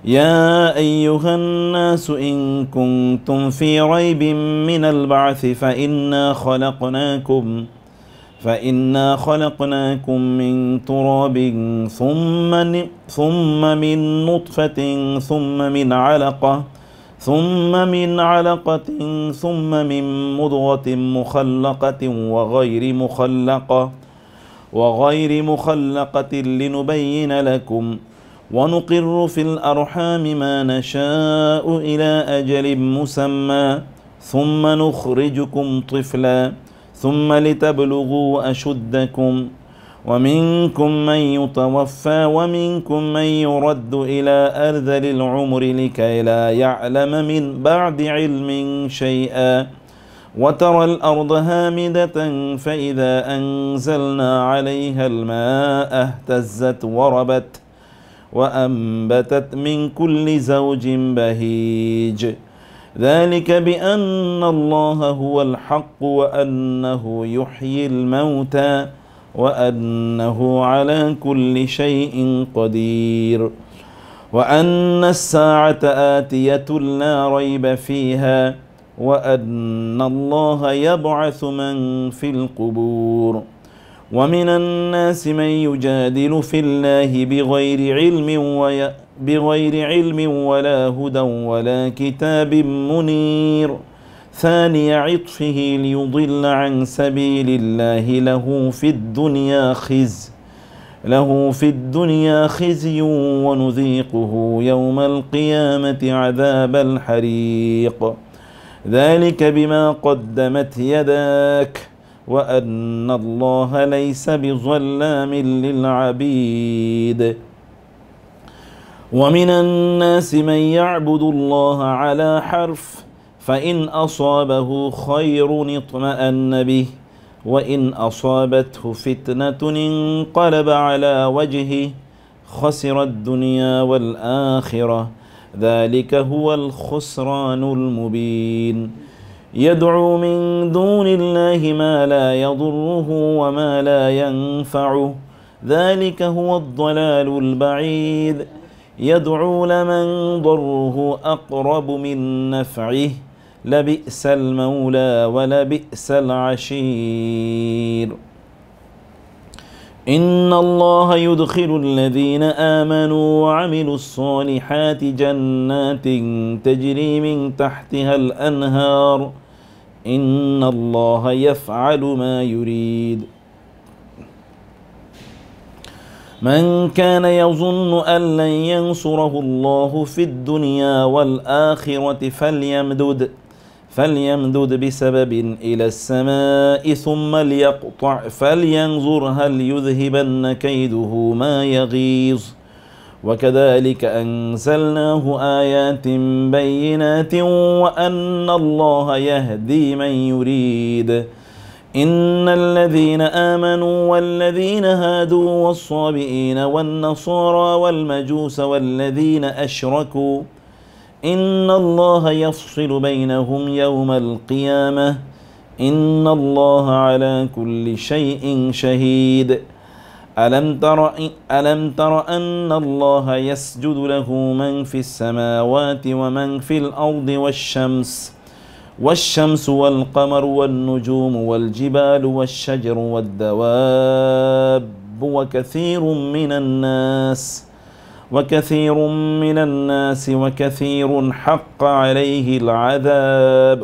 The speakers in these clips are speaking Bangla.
يا أيها الناس إن كنتم في ريب من البعث فإنا خلقناكم من تراب ثم من نطفة ثم من علقة ثم من مضغة مخلقة وغير مخلقة لنبين لكم ونقر في الأرحام ما نشاء إلى أجل مسمى ثم نخرجكم طفلا ثم لتبلغوا أشدكم ومنكم من يتوفى ومنكم من يرد إلى أرذل العمر لكي لا يعلم من بعد علم شيئا وترى الأرض هامدة فإذا أنزلنا عليها الماء اهتزت وربت وأنبتت من كل زوج بهيج ذلك بأن الله هو الحق وأنه يحيي الموتى وأنه على كل شيء قدير وأن الساعة آتية لا ريب فيها وأن الله يبعث من في القبور ومن الناس من يجادل في الله بغير علم ولا هدى ولا كتاب منير ثاني عطفه ليضل عن سبيل الله له في الدنيا خزي ونذيقه يوم القيامة عذاب الحريق ذلك بما قدمت يداك وأن الله ليس بظلام للعبيد ومن الناس من يعبد الله على حرف فإن أصابه خير اطمأن به وإن أصابته فتنة انقلب على وجهه خسر الدنيا والآخرة ذلك هو الخسران المبين يدعو من دون الله ما لا يضره وما لا ينفعه ذلك هو الضلال البعيد يدعو لمن ضره أقرب من نفعه لبئس المولى ولبئس العشير إن الله يدخل الذين آمنوا وعملوا الصالحات جنات تجري من تحتها الأنهار إن الله يفعل ما يريد من كان يظن أن لن ينصره الله في الدنيا والآخرة فليمدد بسبب إلى السماء ثم ليقطع فلينظر هل يذهبن كيده ما يغيظ وكذلك أنزلناه آيات بينات وأن الله يهدي من يريد إن الذين آمنوا والذين هادوا والصابئين والنصارى والمجوس والذين أشركوا إن الله يفصل بينهم يوم القيامة إن الله على كل شيء شهيد ألم تر أن الله يسجد له من في السماوات ومن في الأرض والشمس والقمر والنجوم والجبال والشجر والدواب وكثير من الناس وكثير حق عليه العذاب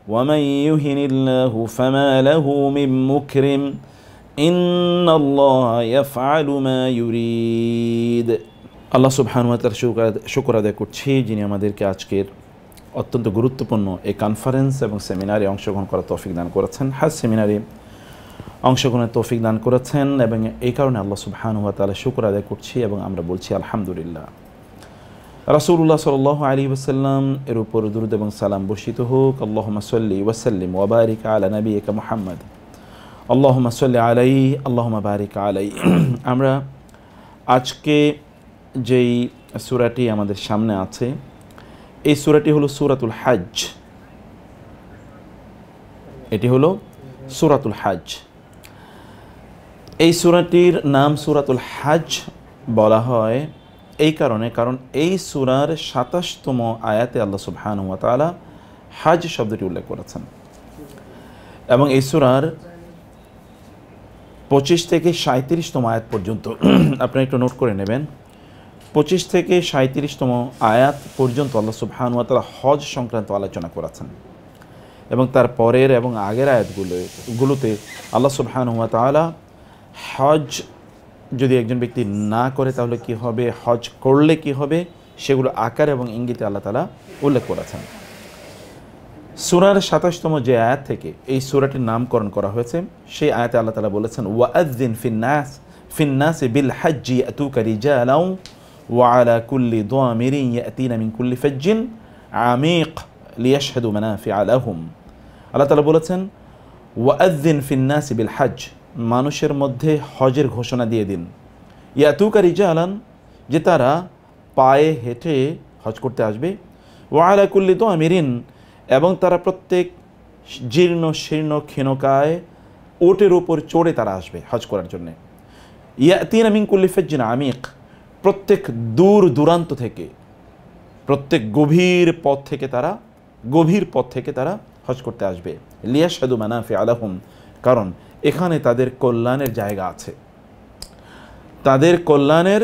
ومن يهن الله فما له من مكرم إن الله يفعل ما يريد আল্লাহ সুবহানাহু ওয়া তাআলা শুকর আদায় করছি যিনি আমাদেরকে আজকের অত্যন্ত গুরুত্বপূর্ণ এই কনফারেন্স এবং সেমিনারে অংশগ্রহণ করার তৌফিক দান করেছেন হাজ সেমিনারে অংশগ্রহণের তৌফিক দান করেছেন এবং এই কারণে আল্লাহ সুবহানাহু ওয়া তাআলা শুকর আদায় করছি এবং আমরা বলছি আলহামদুলিল্লাহ। রাসূলুল্লাহ সাল্লাল্লাহু আলাইহি ওয়াসাল্লাম এর উপর দুরূদ এবং সালাম বর্ষিত হোক। আল্লাহুম্মা সাল্লি ওয়া সাল্লিম ওয়া বারিক আলা নাবিয়িকা মুহাম্মদ আল্লাহুম্মা সাল্লি আলাইহি আল্লাহুম্মা বারিক আলাইহি। আমরা আজকে যেই সূরাটি আমাদের সামনে আছে এই সূরাটি হলো সূরাতুল হজ। এটি হলো সূরাতুল হজ। এই সূরাটির নাম সূরাতুল হজ বলা হয় এই কারণে, কারণ এই সূরার ২৭তম আয়াতে আল্লাহ সুবহানাহু ওয়া তাআলা হজ শব্দটি উল্লেখ করেছেন এবং এই সূরার ২৫ থেকে ৩৭তম আয়াত পর্যন্ত আপনারা একটু নোট করে নেবেন। ২৫ থেকে ৩৭তম আয়াত পর্যন্ত আল্লাহ সুবহানাহু ওয়া তাআলা হজ সংক্রান্ত আলোচনা করেছেন এবং তার পরের এবং আগের আয়াতগুলোতে আল্লাহ সুবহানাহু ওয়া তাআলা হজ যদি একজন ব্যক্তি না করে তাহলে কি হবে, হজ করলে কি হবে, সেগুলো আকার এবং ইঙ্গিতে আল্লাহ তাআলা উল্লেখ করেছেন। সূরার ২৭তম যে আয়াত থেকে এই সূরাটির নামকরণ করা হয়েছে সেই আয়াতে আল্লাহ তাআলা বলেছেন, ওয়াআযযিন ফিন্নাস বিল হজ্জি ইয়াতুকা রিজালাও ওয়া আলা কুল্লি দামিরিন ইয়াতিনা মিন কুল্লি ফাজ্জিন আমিক লিয়াশহাদু মানাফিআ লাহুম। আল্লাহ তাআলা বলেছেন, ওয়াআযযিন ফিন্নাস বিল হজ্জ, মানুষের মধ্যে হজের ঘোষণা দিয়ে দিন, ইয়াতুকা রিজালান, যে তারা পায়ে হেঁটে হজ করতে আসবে, ওয়া আলা কুল্লি দামিরিন, এবং তারা প্রত্যেক জীর্ণ শীর্ণ ক্ষীণকায় ওটের উপর চড়ে তারা আসবে হজ করার জন্যে। ইয়াতিনা মিন কুল্লি ফাজ্জিন আমিক, প্রত্যেক দূর দূরান্ত থেকে, প্রত্যেক গভীর পথ থেকে তারা হজ করতে আসবে। লিয়াশহাদু মানাফিআ লাহুম, কারণ এখানে তাদের কল্যাণের জায়গা আছে, তাদের কল্যাণের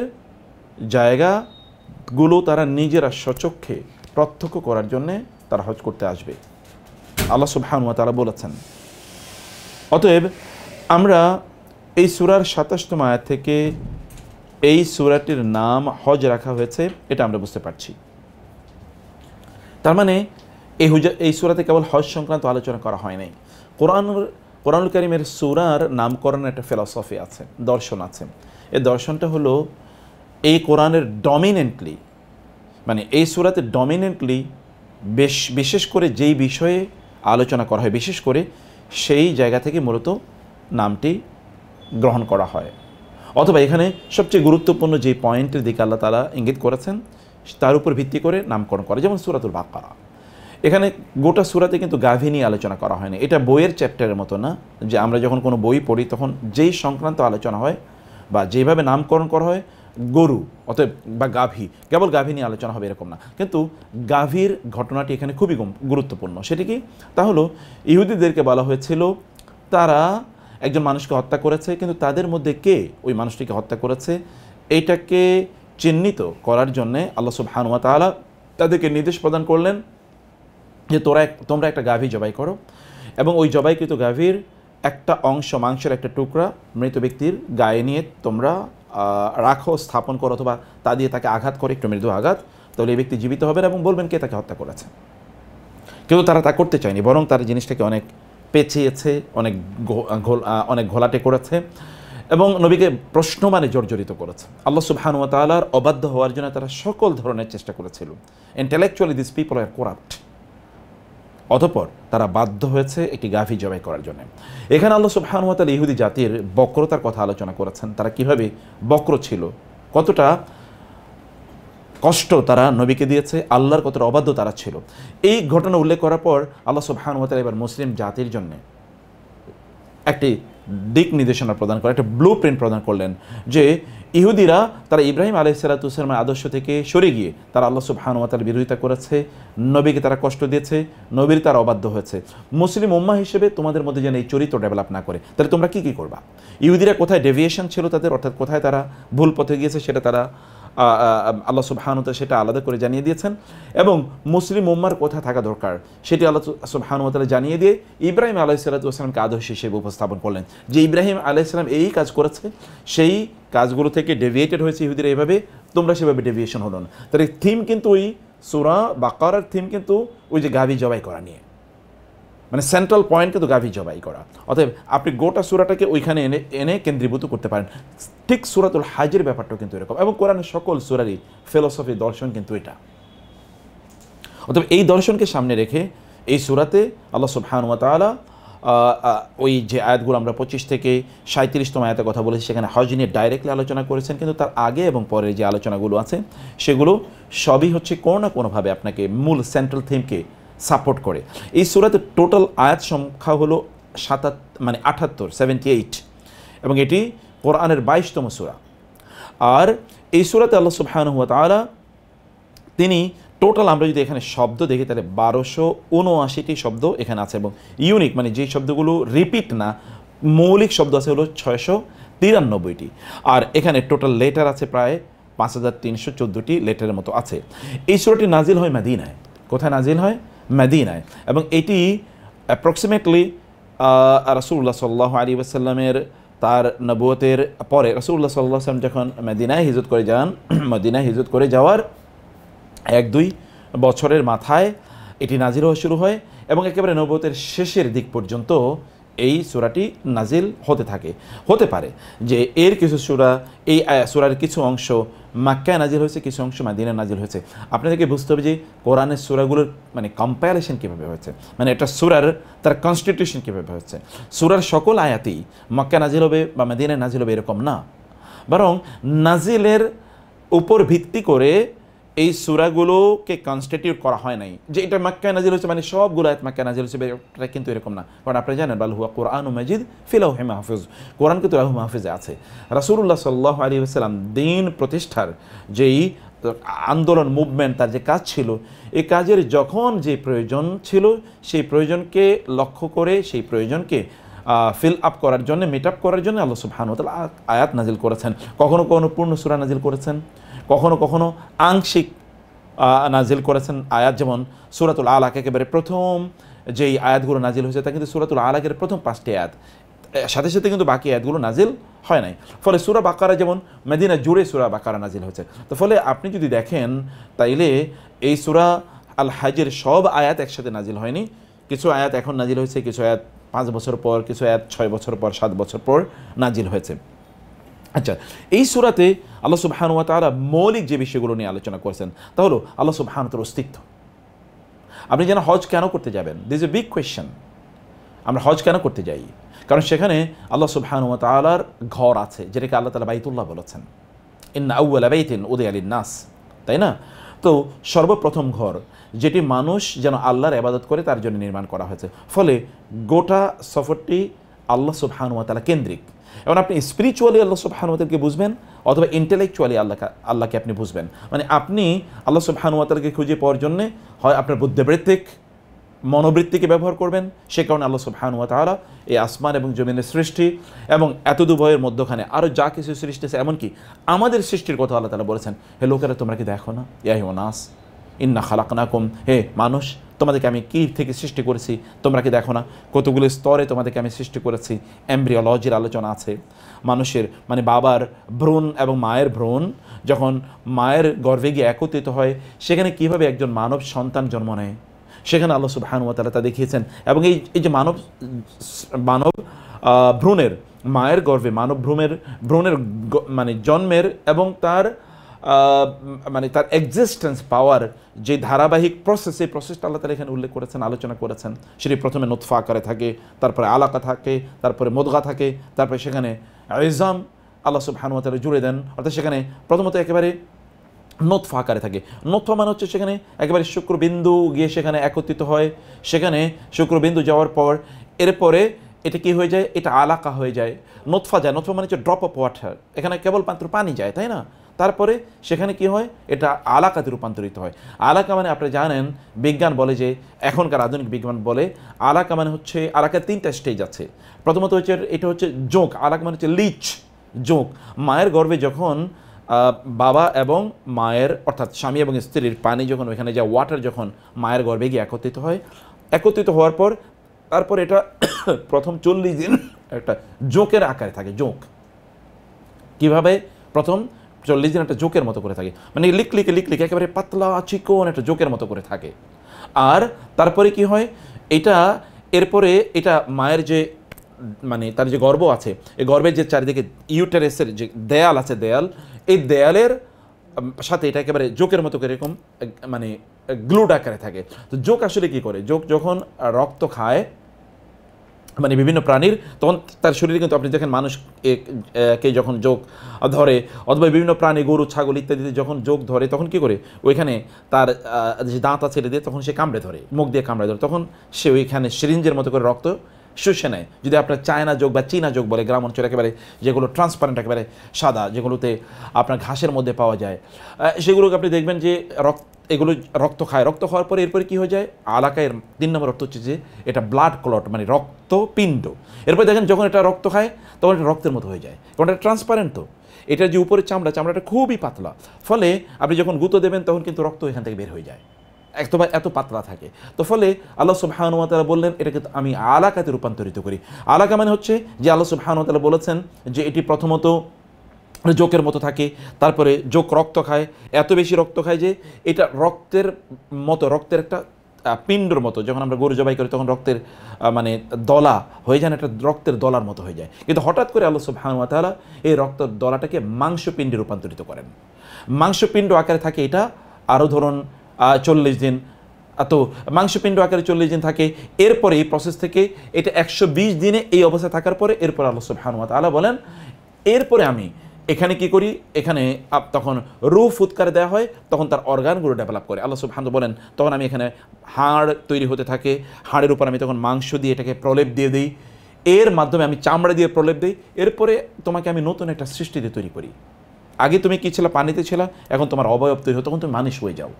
জায়গাগুলো তারা নিজেরা স্বচক্ষে প্রত্যক্ষ করার জন্যে তারা হজ করতে আসবে, আল্লাহ সুবহানাহু ওয়া তাআলা বলেছেন। অতএব আমরা এই সূরার ২৭তম আয়াত থেকে এই সূরাটির নাম হজ রাখা হয়েছে, এটা আমরা বুঝতে পারছি। তার মানে এই সূরাতে কেবল হজ সংক্রান্ত আলোচনা করা হয় নাই। কোরআনুল কারীমের সূরার নামকরণের একটা ফিলসফি আছে, দর্শন আছে। এই দর্শনটা হলো এই কোরআনের ডমিনেন্টলি, মানে এই সূরাতে ডমিনেন্টলি বিশেষ করে যেই বিষয়ে আলোচনা করা হয়, বিশেষ করে সেই জায়গা থেকে মূলত নামটি গ্রহণ করা হয়। অথবা এখানে সবচেয়ে গুরুত্বপূর্ণ যে পয়েন্টের দিকে আল্লাহ তাআলা ইঙ্গিত করেছেন তার উপর ভিত্তি করে নামকরণ করে, যেমন সূরাতুল বাকারা। এখানে গোটা সূরাতে কিন্তু গাভী নিয়ে আলোচনা করা হয়নি। এটা বইয়ের চ্যাপ্টারের মতো না যে আমরা যখন কোনো বই পড়ি তখন যেই সংক্রান্ত আলোচনা হয় বা যেভাবে নামকরণ করা হয় গরু অতএব বা গাভী, কেবল গাভী নিয়ে আলোচনা হবে এরকম না। কিন্তু গাভীর ঘটনাটি এখানে খুবই গুরুত্বপূর্ণ। সেটি কি? তা হলো ইহুদিদেরকে বলা হয়েছিল তারা একজন মানুষকে হত্যা করেছে, কিন্তু তাদের মধ্যে কে ওই মানুষটিকে হত্যা করেছে এইটাকে চিহ্নিত করার জন্যে আল্লাহ সুবহানাহু ওয়া তাআলা তাদেরকে নির্দেশ প্রদান করলেন যে তোমরা একটা গাভী জবাই করো এবং ওই জবাইকৃত গাভীর একটা অংশ, মাংসের একটা টুকরা মৃত ব্যক্তির গায়ে নিয়ে তোমরা রাখো, স্থাপন করো, অথবা তা দিয়ে তাকে আঘাত করে, একটু মৃদু আঘাত, তাহলে এই ব্যক্তি জীবিত হবেন এবং বলবেন কে তাকে হত্যা করেছে। কিন্তু তারা তা করতে চায়নি, বরং তারা জিনিসটাকে অনেক পেঁচিয়েছে, অনেক ঘোলাটে করেছে এবং নবীকে প্রশ্নমানে জর্জরিত করেছে। আল্লাহ সুবহানাহু ওয়া তাআলার অবাধ্য হওয়ার জন্য তারা সকল ধরনের চেষ্টা করেছিল। Intellectually this people are corrupt. অতঃপর তারা বাধ্য হয়েছে একটি গাভী জবাই করার জন্য। এখানে আল্লাহ সুবহানাহু ওয়া তাআলা ইহুদি জাতির বক্রতার কথা আলোচনা করেছেন। তারা কিভাবে বক্র ছিল, কতটা কষ্ট তারা নবীকে দিয়েছে, আল্লাহর কতটা অবাধ্য তারা ছিল। এই ঘটনা উল্লেখ করার পর আল্লাহ সুবহানাহু ওয়া তাআলা এবার মুসলিম জাতির জন্য একটি দিক নির্দেশনা প্রদান করে, একটা ব্লু প্রিন্ট প্রদান করলেন যে ইহুদিরা তারা ইব্রাহিম আলাইহিসসালামের আদর্শ থেকে সরে গিয়ে তারা আল্লাহ সুবহানাহু ওয়া তাআলার বিরোধিতা করেছে, নবীকে তারা কষ্ট দিয়েছে, নবীর তারা অবাধ্য হয়েছে। মুসলিম উম্মাহ হিসেবে তোমাদের মধ্যে যেন এই চরিত্র ডেভেলপ না করে, তাহলে তোমরা কী কী করবা? ইহুদিরা কোথায় ডেভিয়েশন ছিল তাদের, অর্থাৎ কোথায় তারা ভুল পথে গিয়েছে সেটা তারা আল্লাহ সুবহানাহু ওয়া তাআলা সেটা আলাদা করে জানিয়ে দিয়েছেন এবং মুসলিম উম্মার কোথায় থাকা দরকার সেটি আল্লাহ সুবহানাহু ওয়া তাআলা জানিয়ে দিয়ে ইব্রাহিম আলাইহিসসালামকে আদর্শ হিসেবে উপস্থাপন করলেন যে ইব্রাহিম আলাইহিসসালাম এই কাজ করেছে, সেই কাজগুলো থেকে ডেভিয়েটেড হয়েছে ইহুদিরা এইভাবে, তোমরা সেভাবে ডেভিয়েশন হলো না। তাহলে থিম কিন্তু ওই সূরা বাকারার থিম কিন্তু ওই যে গাভী জবাই করা নিয়ে, মানে সেন্ট্রাল পয়েন্ট কিন্তু গাভী জবাই করা। অতএব আপনি গোটা সূরাটাকে ওইখানে এনে কেন্দ্রীভূত করতে পারেন। ঠিক সূরাতুল হজের ব্যাপারটাও কিন্তু এরকম, এবং কোরআনের সকল সূরারই ফিলসফি দর্শন কিন্তু এটা। অতএব এই দর্শনকে সামনে রেখে এই সূরাতে আল্লাহ সুবহানাহু ওয়া তাআলা ওই যে আয়াতগুলো আমরা 25 থেকে 37তম আয়াতের কথা বলেছি সেখানে হজ নিয়ে ডাইরেক্টলি আলোচনা করেছেন, কিন্তু তার আগে এবং পরের যে আলোচনাগুলো আছে সেগুলো সবই হচ্ছে কোনো না কোনোভাবে আপনাকে মূল সেন্ট্রাল থিমকে সাপোর্ট করে। এই সূরাতে টোটাল আয়াত সংখ্যা হলো 78 এবং এটি কোরআনের 22তম সূরা। আর এই সূরাতে আল্লাহ সুবহানাহু ওয়া তাআলা তিনি টোটাল আমরা যদি এখানে শব্দ দেখি তাহলে 1279টি শব্দ এখানে আছে, এবং ইউনিক মানে যে শব্দগুলো রিপিট না মৌলিক শব্দ আছে হলো 693টি। আর এখানে টোটাল লেটার আছে প্রায় 5314টি লেটারের মতো আছে। এই সূরাটি নাজিল হয় মদিনায়। কোথায় নাজিল হয়? মদিনায়। এবং এটি অ্যাপ্রক্সিমেটলি রাসূলুল্লাহ সাল্লাল্লাহু আলাইহি ওয়াসাল্লামের তার নবুয়তের পরে রাসূলুল্লাহ সাল্লাল্লাহু আলাইহি ওয়াসাল্লাম যখন মদিনায় হিজরত করে যান, মদিনায় হিজরত করে যাওয়ার 1-2 বছরের মাথায় এটি নাজিল হওয়া শুরু হয়, এবং একেবারে নবুয়তের শেষের দিক পর্যন্ত এই সূরাটি নাজিল হতে থাকে। হতে পারে যে এর কিছু সূরা, এই সূরার কিছু অংশ মক্কায় নাজিল হয়েছে, কিছু অংশ মদিনায় নাজিল হয়েছে। আপনাদেরকে বুঝতে হবে যে কোরআনের সূরাগুলোর মানে কম্পারিজন কীভাবে হয়েছে, মানে একটা সূরার তার কনস্টিটিউশন কীভাবে হয়েছে। সূরার সকল আয়াতেই মক্কায় নাজিল হবে বা মদিনায় নাজিল হবে এরকম না, বরং নাজিলের উপর ভিত্তি করে এই সূরাগুলোকে কনস্টিটিউট করা হয় নাই যে এটা মক্কায় নাজিল হয়েছে মানে সবগুলো আয়াত মক্কায় নাজিল হয়েছে, এটা কিন্তু এরকম না। কারণ আপনি জানেন বাল হুয়া কুরআনুম মাজিদ ফি লাওহি মাহফুজ, কোরআন কিন্তু লাওহি মাহফুজে আছে। রাসূলুল্লাহ সাল্লাল্লাহু আলাইহি ওয়াসাল্লাম দ্বীন প্রতিষ্ঠার যেই আন্দোলন মুভমেন্ট, তার যে কাজ ছিল, এই কাজের যখন যে প্রয়োজন ছিল সেই প্রয়োজনকে লক্ষ্য করে সেই প্রয়োজনকে ফিল আপ করার জন্য, মিট আপ করার জন্য আল্লাহ সুবহানাহু ওয়া তাআলা আয়াত নাজিল করেছেন। কখনো কখনো পূর্ণ সূরা নাজিল করেছেন, কখনো কখনো আংশিক নাজিল করেছেন আয়াত। যেমন সূরাতুল আলাক একেবারে প্রথম যেই আয়াতগুলো নাজিল হয়েছে তা কিন্তু সূরাতুল আলাকের প্রথম 5টি আয়াত, সাথে সাথে কিন্তু বাকি আয়াতগুলো নাজিল হয় নাই। ফলে সূরা বাকারা যেমন মদিনা জুড়ে সূরা বাকারা নাজিল হয়েছে। তো ফলে আপনি যদি দেখেন তাইলে এই সূরা আল হাজের সব আয়াত একসাথে নাজিল হয়নি, কিছু আয়াত এখন নাজিল হয়েছে, কিছু আয়াত 5 বছর পর, কিছু আয়াত 6 বছর পর, 7 বছর পর নাজিল হয়েছে। আচ্ছা, এই সূরাতে আল্লাহ সুবহানাহু ওয়া তাআলা মৌলিক যে বিষয়গুলো নিয়ে আলোচনা করেছেন তা হলো আল্লাহ সুবহানাহু ওয়া তাআলার অস্তিত্ব। আপনি যেন হজ কেন করতে যাবেন, this is a big question. আমরা হজ কেন করতে যাই? কারণ সেখানে আল্লাহ সুবহানাহু ওয়া তাআলার ঘর আছে, যেটাকে আল্লাহ তাআলা বাইতুল্লাহ বলেছেন, ইন্না আউওয়ালা বাইতিন উদিয়া লিন-নাস, তাই না? তো সর্বপ্রথম ঘর যেটি মানুষ যেন আল্লাহর ইবাদত করে তার জন্য নির্মাণ করা হয়েছে। ফলে গোটা সফরটি আল্লাহ সুবহানাহু ওয়া তাআলা কেন্দ্রিক। এবং আপনি স্পিরিচুয়ালি আল্লাহ সুবহানাহু ওয়া তাআলাকে বুঝবেন অথবা ইন্টেলেকচুয়ালি আল্লাহকে আপনি বুঝবেন। মানে আপনি আল্লাহ সুবহানাহু ওয়া তাআলাকে খুঁজে পাওয়ার জন্য হয় আপনার বুদ্ধিবৃত্তিক মনোবৃত্তিকে ব্যবহার করবেন, সে কারণে আল্লাহ সুবহানাহু ওয়া তাআলা এই আসমান এবং জমিনের সৃষ্টি এবং এত দুভয়ের মধ্যখানে আরও যা কিছু সৃষ্টি আছে, এমনকি আমাদের সৃষ্টির কথা আল্লাহ তাআলা বলেছেন, হে লোকেরা তোমরা কি দেখো না, ইয়া আইয়ুহান নাস ইন্না খালাকনাকুম, হে মানুষ তোমাদেরকে আমি কী থেকে সৃষ্টি করেছি তোমরা কি দেখো না, কতগুলো স্তরে তোমাদেরকে আমি সৃষ্টি করেছি। এমব্রিওলজির আলোচনা আছে, মানুষের মানে বাবার ভ্রূণ এবং মায়ের ভ্রূণ যখন মায়ের গর্ভে গিয়ে একত্রিত হয় সেখানে কীভাবে একজন মানব সন্তান জন্ম নেয়, সেখানে আল্লাহ সুবহানাহু ওয়া তাআলা তা দেখিয়েছেন। এবং এই যে মানব ভ্রূণের মায়ের গর্ভে মানব ভ্রূণের মানে জন্মের এবং তার মানে তার এক্সিস্টেন্স পাওয়ার যে ধারাবাহিক প্রসেস, এই প্রসেসটা আল্লাহ তাআলা এখানে উল্লেখ করেছেন, আলোচনা করেছেন। সেটি প্রথমে নুতফা আকারে থাকে, তারপরে আলাকা থাকে, তারপরে মুদগা থাকে, তারপরে সেখানে ইজাম আল্লাহ সুবহানাহু ওয়া তাআলা জুড়ে দেন। অর্থাৎ সেখানে প্রথমত একেবারে নুতফা আকারে থাকে। নুতফা মানে হচ্ছে সেখানে একেবারে শুক্রবিন্দু গিয়ে সেখানে একত্রিত হয়, সেখানে শুক্রবিন্দু যাওয়ার পর এরপরে এটা কি হয়ে যায়, এটা আলাকা হয়ে যায়, নুতফা যায়। নুতফা মানে হচ্ছে ড্রপ অফ ওয়াটার, এখানে কেবল মাত্র পানি যায়, তাই না? তারপরে সেখানে কি হয়, এটা আলাকাতে রূপান্তরিত হয়। আলাকা মানে আপনি জানেন বিজ্ঞান বলে যে, এখনকার আধুনিক বিজ্ঞান বলে আলাকা মানে হচ্ছে, আলাকার 3টা স্টেজ আছে। প্রথমত হচ্ছে এটা হচ্ছে জোঁক, আলাকা মানে হচ্ছে লিচ, জোঁক। মায়ের গর্ভে যখন বাবা এবং মায়ের অর্থাৎ স্বামী এবং স্ত্রীর পানি যখন ওইখানে যা ওয়াটার যখন মায়ের গর্ভে গিয়ে একত্রিত হয়, একত্রিত হওয়ার পর তারপর এটা প্রথম 40 দিন একটা জোঁকের আকারে থাকে। জোঁক কীভাবে? প্রথম 40 দিন একটা জোকের মতো করে থাকে, মানে লিকলিকে একেবারে পাতলা চিকন একটা জোকের মতো করে থাকে। আর তারপরে কি হয়, এটা এরপরে এটা মায়ের যে মানে তার যে গর্ভ আছে, এই গর্ভের যে চারিদিকে ইউটেরাসের যে দেয়াল আছে, দেয়াল, এই দেয়ালের সাথে এটা একেবারে জোকের মতো করে এরকম মানে গ্লুড আকারে থাকে। তো জোক আসলে কি করে, জোক যখন রক্ত খায় মানে বিভিন্ন প্রাণীর, তখন তার শরীরে কিন্তু আপনি দেখেন মানুষকে যখন জোক ধরে অথবা বিভিন্ন প্রাণী গরু ছাগল ইত্যাদিতে যখন জোক ধরে তখন কি করে, ওইখানে তার যে দাঁত আছে দিয়ে তখন সে কামড়ে ধরে, মুখ দিয়ে কামড়ে ধরে, তখন সে ওইখানে সিরিঞ্জের মতো করে রক্ত শুষে নেয়। যদি আপনার চায়না যোগ বা চীনা যোগ বলে গ্রাম অঞ্চলে একেবারে যেগুলো ট্রান্সপারেন্ট একেবারে সাদা, যেগুলোতে আপনার ঘাসের মধ্যে পাওয়া যায়, সেগুলোকে আপনি দেখবেন যে এগুলো রক্ত খায়। রক্ত খাওয়ার পরে এরপরে কী হয়ে যায়, আলাকায় 3 নম্বর অর্থ হচ্ছে যে এটা ব্লাড ক্লট, মানে রক্তপিণ্ড। এরপরে দেখেন যখন এটা রক্ত খায় তখন এটা রক্তের মতো হয়ে যায়, কারণ এটা ট্রান্সপারেন্ট। তো এটার যে উপরের চামড়াটা খুবই পাতলা, ফলে আপনি যখন গুঁতো দেবেন তখন কিন্তু রক্ত এখান থেকে বের হয়ে যায়, এত পাতলা থাকে। তো ফলে আল্লাহ সুবহানাহু ওয়া তাআলা বললেন এটাকে আমি আলাকাতে রূপান্তরিত করি। আলাকা মানে হচ্ছে যে আল্লাহ সুবহানাহু ওয়া তাআলা বলেছেন যে এটি প্রথমত জোকের মতো থাকে, তারপরে জোক রক্ত খায়, এত বেশি রক্ত খায় যে এটা রক্তের মতো, রক্তের একটা পিণ্ডর মতো। যখন আমরা গরু জবাই করি তখন রক্তের মানে দলা হয়ে যায়, একটা রক্তের দলার মতো হয়ে যায়। কিন্তু হঠাৎ করে আল্লাহ সুবহানাহু ওয়া তাআলা এই রক্তের দলাটাকে মাংসপিণ্ডে রূপান্তরিত করেন। মাংসপিণ্ড আকারে থাকে এটা আরও ধরুন 40 দিন। তো মাংসপিণ্ড আকারে 40 দিন থাকে। এরপরে এই প্রসেস থেকে এটা 120 দিনে এই অবস্থায় থাকার পরে এরপর আল্লাহ সুবহানাহু ওয়া তাআলা বলেন এরপরে আমি এখানে কি করি, এখানে তখন রূহ ফুৎকার দেওয়া হয়, তখন তার অর্গানগুলো ডেভেলপ করে। আল্লাহ সুবহানাহু বলেন তখন আমি এখানে হাড় তৈরি হতে থাকে, হাড়ের উপর আমি তখন মাংস দিয়ে এটাকে প্রলেপ দিয়ে দিই, এর মাধ্যমে আমি চামড়া দিয়ে প্রলেপ দিই, এরপরে তোমাকে আমি নতুন একটা সৃষ্টি দিয়ে তৈরি করি। আগে তুমি কি ছিল, পানিতে ছিল, এখন তোমার অবয়ব তৈরি হয়, তখন তুমি মানুষ হয়ে যাও।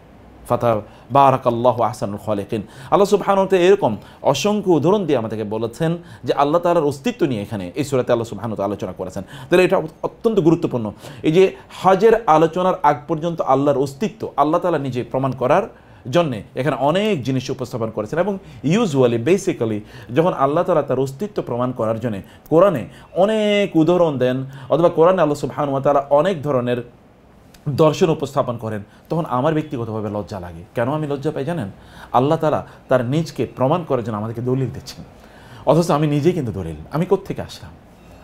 ফাতা বারাকাল্লাহু আহসানুল খালিকিন। আল্লাহ সুবহানাহু ওয়া তাআলা এরকম অসংখ্য উদাহরণ দিয়ে আমাদেরকে বলেছেন যে আল্লাহ তাআলার অস্তিত্ব নিয়ে এখানে এই সূরাতে আল্লাহ সুবহানাহু ওয়া তাআলা আলোচনা করেছেন। তাহলে এটা অত্যন্ত গুরুত্বপূর্ণ। এই যে হজের আলোচনার আগ পর্যন্ত আল্লাহর অস্তিত্ব আল্লাহ তাআলা নিজে প্রমাণ করার জন্যে এখানে অনেক জিনিস উপস্থাপন করেছেন। এবং ইউজুয়ালি বেসিক্যালি যখন আল্লাহ তাআলা তার অস্তিত্ব প্রমাণ করার জন্যে কোরআনে অনেক উদাহরণ দেন, অথবা কোরআনে আল্লাহ সুবহানাহু ওয়া তাআলা অনেক ধরনের দর্শন উপস্থাপন করেন, তখন আমার ব্যক্তিগতভাবে লজ্জা লাগে। কেন আমি লজ্জা পাই জানেন? আল্লাহ তাআলা তার নিজকে প্রমাণ করার জন্য আমাদেরকে দলিল দিচ্ছেন, অথচ আমি নিজেই কিন্তু দলিল। আমি কোত্থেকে আসলাম?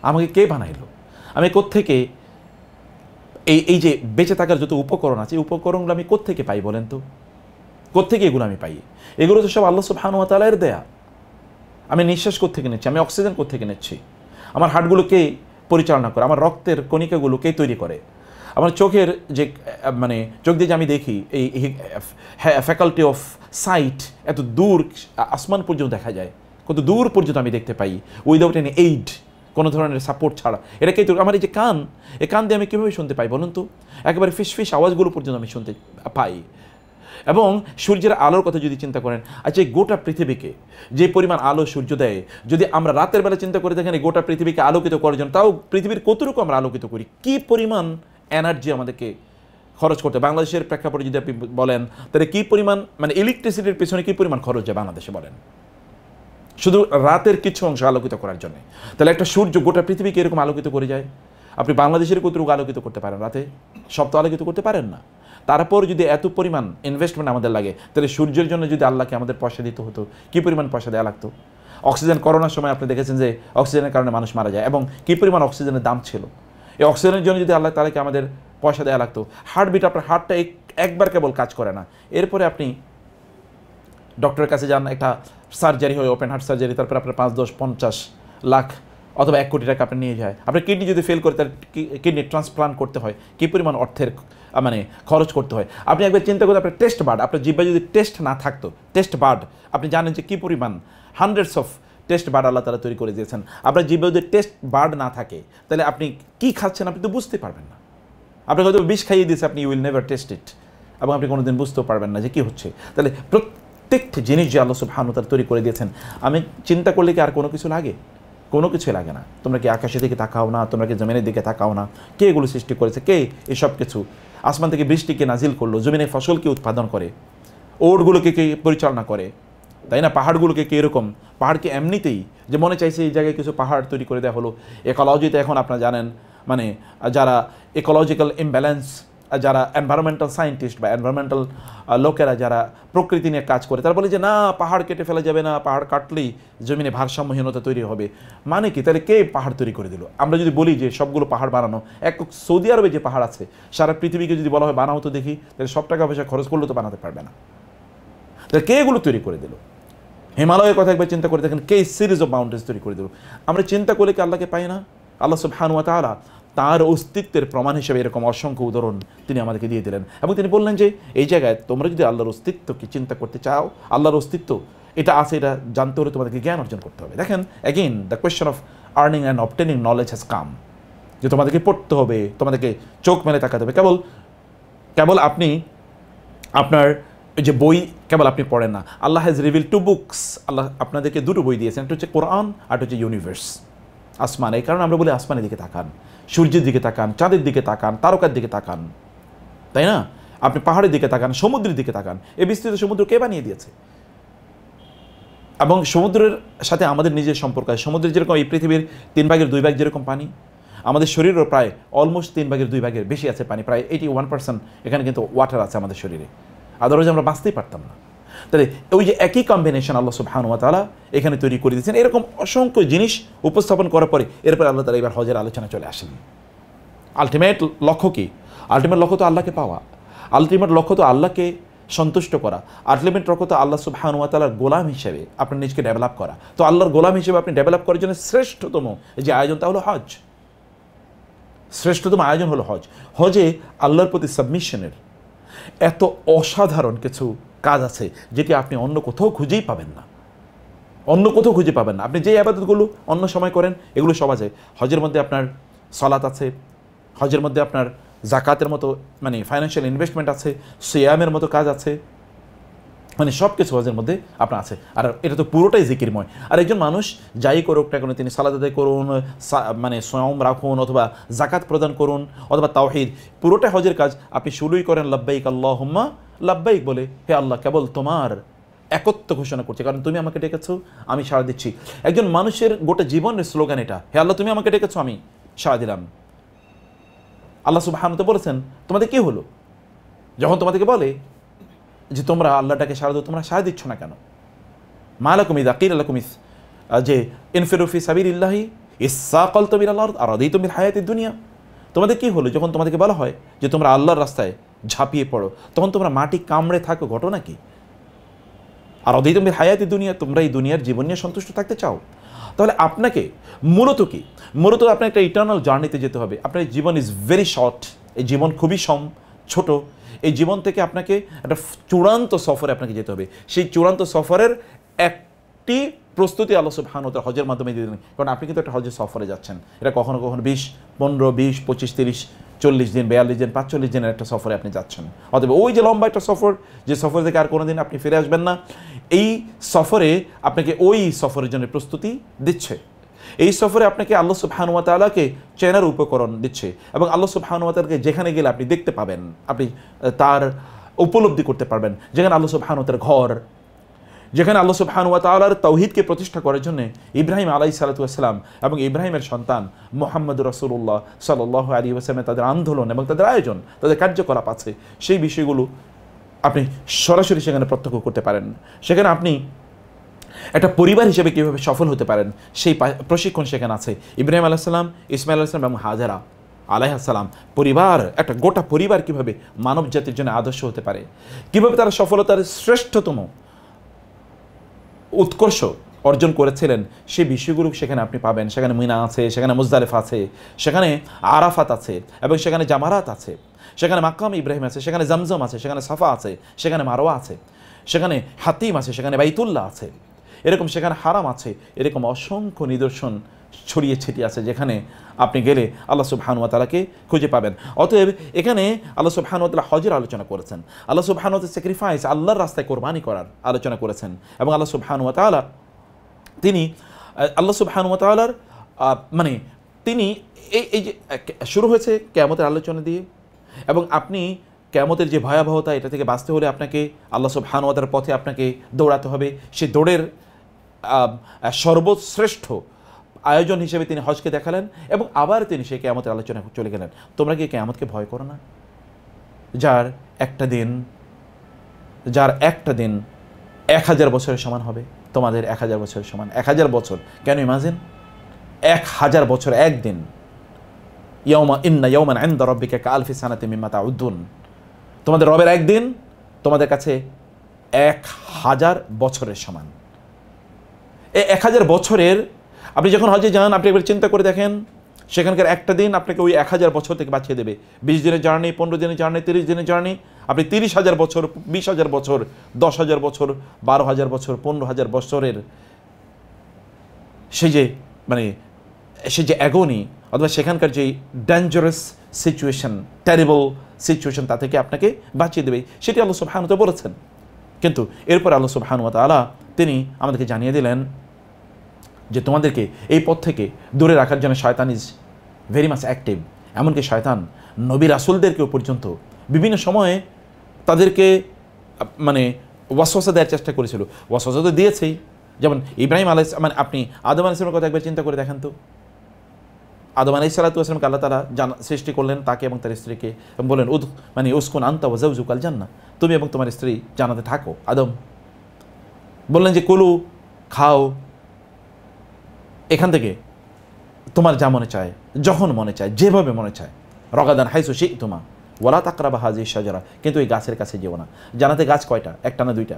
আমাকে কে বানাইলো? আমি কোত্থেকে এই যে বেঁচে থাকার যত উপকরণ আছে, এই উপকরণগুলো আমি কোত্থেকে পাই বলেন তো? কোত্থেকে এগুলো আমি পাই? এগুলো তো সব আল্লাহ সুবহানাহু ওয়া তাআলার দেয়া। আমি নিঃশ্বাস কোত্থেকে নিচ্ছি? আমি অক্সিজেন কোত্থেকে নিচ্ছি? আমার হার্টগুলো কে পরিচালনা করে? আমার রক্তের কণিকাগুলো কে তৈরি করে? আমার চোখের যে মানে চোখ দিয়ে যে আমি দেখি, এই ফ্যাকাল্টি অফ সাইট এত দূর আসমান পর্যন্ত দেখা যায়, কত দূর পর্যন্ত আমি দেখতে পাই উইদাউট এনি এইড, কোনো ধরনের সাপোর্ট ছাড়া। এটা কে? আমার এই যে কান, এই কান দিয়ে আমি কীভাবে শুনতে পাই বলুন তো? একেবারে ফিস আওয়াজগুলো পর্যন্ত আমি শুনতে পাই। এবং সূর্যের আলোর কথা যদি চিন্তা করেন, আচ্ছা এই গোটা পৃথিবীকে যে পরিমাণ আলো সূর্য দেয়, যদি আমরা রাতের বেলা চিন্তা করে দেখেন এই গোটা পৃথিবীকে আলোকিত করার জন্য, তাও পৃথিবীর কতটুকু আমরা আলোকিত করি, কী পরিমাণ এনার্জি আমাদেরকে খরচ করতে। বাংলাদেশের প্রেক্ষাপটে যদি আপনি বলেন তাহলে কী পরিমাণ মানে ইলেকট্রিসিটির পেছনে কী পরিমাণ খরচ যায় বাংলাদেশে বলেন, শুধু রাতের কিছু অংশ আলোকিত করার জন্য। তাহলে একটা সূর্য গোটা পৃথিবীকে এরকম আলোকিত করে যায়। আপনি বাংলাদেশের কতটুকু আলোকিত করতে পারেন রাতে? সব তো আলোকিত করতে পারেন না। তারপর যদি এত পরিমাণ ইনভেস্টমেন্ট আমাদের লাগে, তাহলে সূর্যের জন্য যদি আল্লাহকে আমাদের পয়সা দিতে হতো, কী পরিমাণ পয়সা দেওয়া লাগতো? অক্সিজেন, করোনার সময় আপনি দেখেছেন যে অক্সিজেনের কারণে মানুষ মারা যায়, এবং কী পরিমাণ অক্সিজেনের দাম ছিল। এই অক্সিজেনের জন্য যদি আল্লাহ তাআলাকে আমাদের পয়সা দেওয়া লাগতো, হার্টবিট, আপনার হার্টটা একবার কেবল কাজ করে না, এরপরে আপনি ডক্টরের কাছে যান, একটা সার্জারি হয়, ওপেন হার্ট সার্জারি, তারপরে আপনার 5, 10, 50 লাখ অথবা 1 কোটি টাকা আপনি নিয়ে যায়। আপনার কিডনি যদি ফেল করে, তার কিডনি ট্রান্সপ্লান্ট করতে হয়, কী পরিমাণ অর্থের মানে খরচ করতে হয়। আপনি একবার চিন্তা করতে, আপনার টেস্ট বার্ড, আপনার জিহ্বায় যদি টেস্ট না থাকতো, টেস্ট বার্ড, আপনি জানেন যে কী পরিমাণ হান্ড্রেডস অফ টেস্ট বার্ড আল্লাহ তাআলা তৈরি করে দিয়েছেন। আপনার জিহ্বায় যদি টেস্ট বার্ড না থাকে, তাহলে আপনি কী খাচ্ছেন আপনি তো বুঝতে পারবেন না। আপনাকে হয়তো বিষ খাইয়ে দিয়েছে, আপনি উইল নেভার টেস্ট ইট, এবং আপনি কোনোদিন বুঝতেও পারবেন না যে কী হচ্ছে। তাহলে প্রত্যেকটি জিনিস যে আল্লাহ সুবহানাহু ওয়া তাআলা তৈরি করে দিয়েছেন, আমি চিন্তা করলে কি আর কোনো কিছু লাগে? কোনো কিছুই লাগে না। তোমরা কি আকাশের দিকে তাকাও না? তোমরা কি জমিনের দিকে তাকাও না? কে এগুলো সৃষ্টি করেছে? কে এসব কিছু? আসমান থেকে বৃষ্টিকে নাজিল করলো, জমিনে ফসলকে উৎপাদন করে, ওটগুলোকে কে পরিচালনা করে, তাই না? পাহাড়গুলোকে কে এরকম, পাহাড়কে এমনিতেই যে মনে চাইছে এই জায়গায় কিছু পাহাড় তৈরি করে দেওয়া হলো। ইকোলজিতে এখন আপনারা জানেন, মানে যারা ইকোলজিক্যাল ইমব্যালেন্স, যারা এনভায়রনমেন্টাল সায়েন্টিস্ট বা এনভায়রনমেন্টাল লোকেরা যারা প্রকৃতি নিয়ে কাজ করে, তারা বলে যে না, পাহাড় কেটে ফেলা যাবে না, পাহাড় কাটলেই জমিনে ভারসাম্যহীনতা তৈরি হবে। মানে কি? তাহলে কে পাহাড় তৈরি করে দিল? আমরা যদি বলি যে সবগুলো পাহাড় বানানো, এক সৌদি আরবে যে পাহাড় আছে, সারা পৃথিবীকে যদি বলা হয় বানাও তো দেখি, তাহলে সব টাকা পয়সা খরচ করলেও তো বানাতে পারবে না। তাহলে কে এগুলো তৈরি করে দিল? হিমালয়ের কথা একবার চিন্তা করে দেখেন, কে সিরিজ অফ মাউন্টেন্স তৈরি করে দিল? আমরা চিন্তা করলে কি আল্লাহকে পাই না? আল্লাহ সুবহানাহু ওয়া তাআলা তার অস্তিত্বের প্রমাণ হিসেবে এরকম অসংখ্য উদাহরণ তিনি আমাদেরকে দিয়ে দিলেন, এবং তিনি বললেন যে এই জায়গায় তোমরা যদি আল্লাহর অস্তিত্বকে চিন্তা করতে চাও, আল্লাহর অস্তিত্ব এটা আছে, এটা জানতে হলে তোমাদেরকে জ্ঞান অর্জন করতে হবে। দেখেন again the question of earning and obtaining knowledge has come, যে তোমাদেরকে পড়তে হবে, তোমাদেরকে চোখ মেলে তাকাতে হবে। কেবল আপনি আপনার যে বই কেবল আপনি পড়েন না, আল্লাহ হ্যাজ রিভিল 2 বুকস, আল্লাহ আপনাদেরকে 2টো বই দিয়েছেন, একটা হচ্ছে কোরআন আর একটা হচ্ছে ইউনিভার্স, আসমান। এই কারণে আমরা বলি আসমানের দিকে তাকান, সূর্যের দিকে তাকান, চাঁদের দিকে তাকান, তারকার দিকে তাকান, তাই না? আপনি পাহাড়ের দিকে তাকান, সমুদ্রের দিকে তাকান। এই বিস্তৃত সমুদ্র কে বানিয়ে দিয়েছে? এবং সমুদ্রের সাথে আমাদের নিজের সম্পর্ক আছে। সমুদ্রের যেরকম এই পৃথিবীর 3/2 যেরকম পানি, আমাদের শরীরেরও প্রায় অলমোস্ট 3/2 বেশি আছে পানি, প্রায় 81% এখানে কিন্তু ওয়াটার আছে আমাদের শরীরে, আদারওয়াইজ আমরা বাঁচতেই পারতাম না। তাহলে ওই যে একই কম্বিনেশন আল্লাহ সুবহানাহু ওয়া তাআলা এখানে তৈরি করে দিয়েছেন। এরকম অসংখ্য জিনিস উপস্থাপন করার পরে এরপর আল্লাহ তাআলা এবার হজের আলোচনা চলে আসেন। আলটিমেট লক্ষ্য কি? আলটিমেট লক্ষ্য তো আল্লাহকে পাওয়া, আলটিমেট লক্ষ্য তো আল্লাহকে সন্তুষ্ট করা, আলটিমেট লক্ষ্য তো আল্লাহ সুবহানাহু ওয়া তাআলার গোলাম হিসেবে আপনার নিজকে ডেভেলপ করা। তো আল্লাহর গোলাম হিসেবে আপনি ডেভেলপ করার জন্য শ্রেষ্ঠতম যে আয়োজনটা হলো হজ, শ্রেষ্ঠতম আয়োজন হলো হজ। হজে আল্লাহর প্রতি সাবমিশনের এত অসাধারণ কিছু কাজ আছে যেটি আপনি অন্য কোথাও খুঁজেই পাবেন না, অন্য কোথাও খুঁজে পাবেন না। আপনি যে ইবাদতগুলো অন্য সময় করেন এগুলো সব আছে হজের মধ্যে। আপনার সালাত আছে, হজের মধ্যে আপনার জাকাতের মতো মানে ফাইন্যান্সিয়াল ইনভেস্টমেন্ট আছে, সিয়ামের মতো কাজ আছে, মানে সব কিছু হজের মধ্যে আপনার আছে। আর এটা তো পুরোটাই জিকিরময়। আর একজন মানুষ যাই করুক না কেন, তিনি সালাত আদায় করুন, মানে সিয়াম রাখুন, অথবা জাকাত প্রদান করুন, অথবা তাওহীদ, পুরোটাই হজের কাজ। আপনি শুরুই করেন লাব্বাইক আল্লাহুম্মা লাব্বাইক বলে, হে আল্লাহ কেবল তোমার একত্ব ঘোষণা করছে, কারণ তুমি আমাকে ডেকেছো, আমি সাড়া দিচ্ছি। একজন মানুষের গোটা জীবনের স্লোগান এটা, হে আল্লাহ তুমি আমাকে ডেকেছো, আমি সাড়া দিলাম। আল্লাহ সুবহানাহু ওয়া তাআলা বলেছেন তোমাদের কি হলো যখন তোমাদেরকে বলে যে তোমরা আল্লাহটাকে সাড়া দাও, তোমরা সাড়া দিচ্ছ না কেন? মা লাকুম ইযা কিলা লাকুম যে ইনফিরু ফি সাবিলিল্লাহি ইসসাকালতুম ইলাল আরদ আরাদিতুম বিল হায়াতিদ দুনিয়া, তোমাদের কি হলো যখন তোমাদেরকে বলা হয় যে তোমরা আল্লাহর রাস্তায় ঝাঁপিয়ে পড়ো, তখন তোমরা মাটি কামড়ে থাকো, ঘটনা কি? আরাদিতুম বিল হায়াতিদ দুনিয়া, তোমরা এই দুনিয়ার জীবন নিয়ে সন্তুষ্ট থাকতে চাও। তাহলে আপনাকে মূলত কি? মূলত আপনার একটা ইটার্নাল জার্নিতে যেতে হবে। আপনার জীবন ইজ ভেরি শর্ট, এই জীবন খুবই ছোট। এই জীবন থেকে আপনাকে একটা চূড়ান্ত সফরে আপনাকে যেতে হবে। সেই চূড়ান্ত সফরের একটি প্রস্তুতি আল্লাহ সুবহানাহু ওয়া তাআলা হজের মাধ্যমে দিয়ে দেন। কারণ আপনি কিন্তু একটা হজের সফরে যাচ্ছেন, এটা কখনো কখনো 20, 15, 20, 25, 30, 40 দিন, 42 দিন, 45 দিনের একটা সফরে আপনি যাচ্ছেন। অতএব ওই যে লম্বা একটা সফর, যে সফর থেকে আর কোনোদিন আপনি ফিরে আসবেন না, এই সফরে আপনাকে ওই সফরের জন্য প্রস্তুতি দিচ্ছে। এই সফরে আপনাকে আল্লাহ সুবহানাহু ওয়া তাআলাকে চেনার উপকরণ দিচ্ছে, এবং আল্লাহ সুবহানাহু ওয়া তাআলাকে যেখানে গেলে আপনি দেখতে পাবেন, আপনি তার উপলব্ধি করতে পারবেন। যেখানে আল্লাহ সুবহানাহু ওয়া তাআলার ঘর, যেখানে আল্লাহ সুবহানাহু ওয়া তাআলার তাওহীদকে প্রতিষ্ঠা করার জন্য ইব্রাহিম আলাইহিস সালাতু ওয়াস সালাম এবং ইব্রাহিমের সন্তান মুহাম্মদুর রাসূলুল্লাহ সাল্লাল্লাহু আলাইহি ওয়াসাল্লাম তাদের আন্দোলন এবং তাদের আয়োজন, তাদের কার্যকলাপ আছে, সেই বিষয়গুলো আপনি সরাসরি সেখানে প্রত্যক্ষ করতে পারেন। সেখানে আপনি একটা পরিবার হিসেবে কীভাবে সফল হতে পারেন সেই প্রশিক্ষণ সেখানে আছে। ইব্রাহিম আলাইহিস সালাম, ইসমাইল আলাইহিস সালাম এবং হাজেরা আলাইহিস সালাম পরিবার, একটা গোটা পরিবার কীভাবে মানব জাতির জন্য আদর্শ হতে পারে, কীভাবে তারা সফলতার শ্রেষ্ঠতম উৎকর্ষ অর্জন করেছিলেন, সেই বিষয়গুলো সেখানে আপনি পাবেন। সেখানে মিনা আছে, সেখানে মুজদালিফা আছে, সেখানে আরাফাত আছে, এবং সেখানে জামারাত আছে, সেখানে মাকাম ইব্রাহিম আছে, সেখানে জমজম আছে, সেখানে সাফা আছে, সেখানে মারওয়া আছে, সেখানে হাতিম আছে, সেখানে বাইতুল্লাহ আছে, এরকম সেখানে হারাম আছে, এরকম অসংখ্য নিদর্শন ছড়িয়ে ছিটিয়ে আছে, যেখানে আপনি গেলে আল্লাহ সুবহানাহু ওয়া তাআলাকে খুঁজে পাবেন। অতএব এখানে আল্লাহ সুবহানাহু ওয়া তাআলা হজের আলোচনা করেছেন, আল্লাহ সুবহানাহু ওয়া তাআলা স্যাক্রিফাইস, আল্লাহর রাস্তায় কোরবানি করার আলোচনা করেছেন, এবং আল্লাহ সুবহানাহু ওয়া তাআলা আল্লাহ সুবহানাহু ওয়া তাআলার মানে তিনি এই যে শুরু হয়েছে কিয়ামতের আলোচনা দিয়ে, এবং আপনি কিয়ামতের যে ভয়াবহতা, এটা থেকে বাঁচতে হলে আপনাকে আল্লাহ সুবহানাহু ওয়া তাআলার পথে আপনাকে দৌড়াতে হবে। সেই দৌড়ের সর্বশ্রেষ্ঠ আয়োজন হিসেবে তিনি হজকে দেখালেন, এবং আবার তিনি সেই কিয়ামতের আলোচনা চলে গেলেন। তোমরা কি কিয়ামতকে ভয় করো না? যার একটা দিন 1000 বছরের সমান হবে, তোমাদের 1000 বছরের সমান। 1000 বছর কেন? ইমাজিন 1000 বছর একদিন। ইন্না ইয়াওমান ইনদা রাব্বিকা কাআলফি সানাতিন মিম্মা তাউদ্দুন, তোমাদের রবের একদিন তোমাদের কাছে 1000 বছরের সমান। এই 1000 বছরের আপনি যখন হজে যান, আপনি একবার চিন্তা করে দেখেন, সেখানকার একটা দিন আপনাকে ওই 1000 বছর থেকে বাঁচিয়ে দেবে। 20 দিনের জার্নি, 15 দিনের জার্নি, 30 দিনের জার্নি, আপনি 30,000 বছর, 20,000 বছর, 10,000 বছর, 12,000 বছর, 15,000 বছরের সেই যে অ্যাগনি অথবা সেখানকার যে ডেঞ্জারাস সিচুয়েশন, টেরিবল সিচুয়েশন, তা থেকে আপনাকে বাঁচিয়ে দেবে, সেটি আল্লাহ সুবহানাহু ওয়া তাআলা বলেছেন। কিন্তু এরপর আল্লাহ সুবহানাহু ওয়া তাআলা তিনি আমাদেরকে জানিয়ে দিলেন যে তোমাদেরকে এই পথ থেকে দূরে রাখার জন্য শয়তান ইজ ভেরি মাচ অ্যাক্টিভ। এমনকি শয়তান নবী রাসূলদেরকেও পর্যন্ত বিভিন্ন সময়ে তাদেরকে ওয়াসওয়াসা দেওয়ার চেষ্টা করেছিল। ওয়াসওয়াসা তো দিয়েছেই, যেমন ইব্রাহিম আলাইহিস আপনি আদম আলাইহিস সালামের কথা একবার চিন্তা করে দেখেন তো। আদম আলাইহিস সালাতু ওয়াস সালামকে আল্লাহ তাআলা সৃষ্টি করলেন, তাকে এবং তার স্ত্রীকে, এবং বললেন উসকুন আনতা ওয়া যাওজুকাল জান্নাহ, তুমি এবং তোমার স্ত্রী জান্নাতে থাকো। আদম বললেন যে কুলু, খাও এখান থেকে তোমার যা মনে চায়, যখন মনে চায়, যেভাবে মনে চায়, রগাদান হাইসু শি'তুমা ওয়ালা তাকরাবা হাযিহি শাজারা, কিন্তু এই গাছের কাছে যেও না। জান্নাতে গাছ কয়টা? একটা না দুইটা?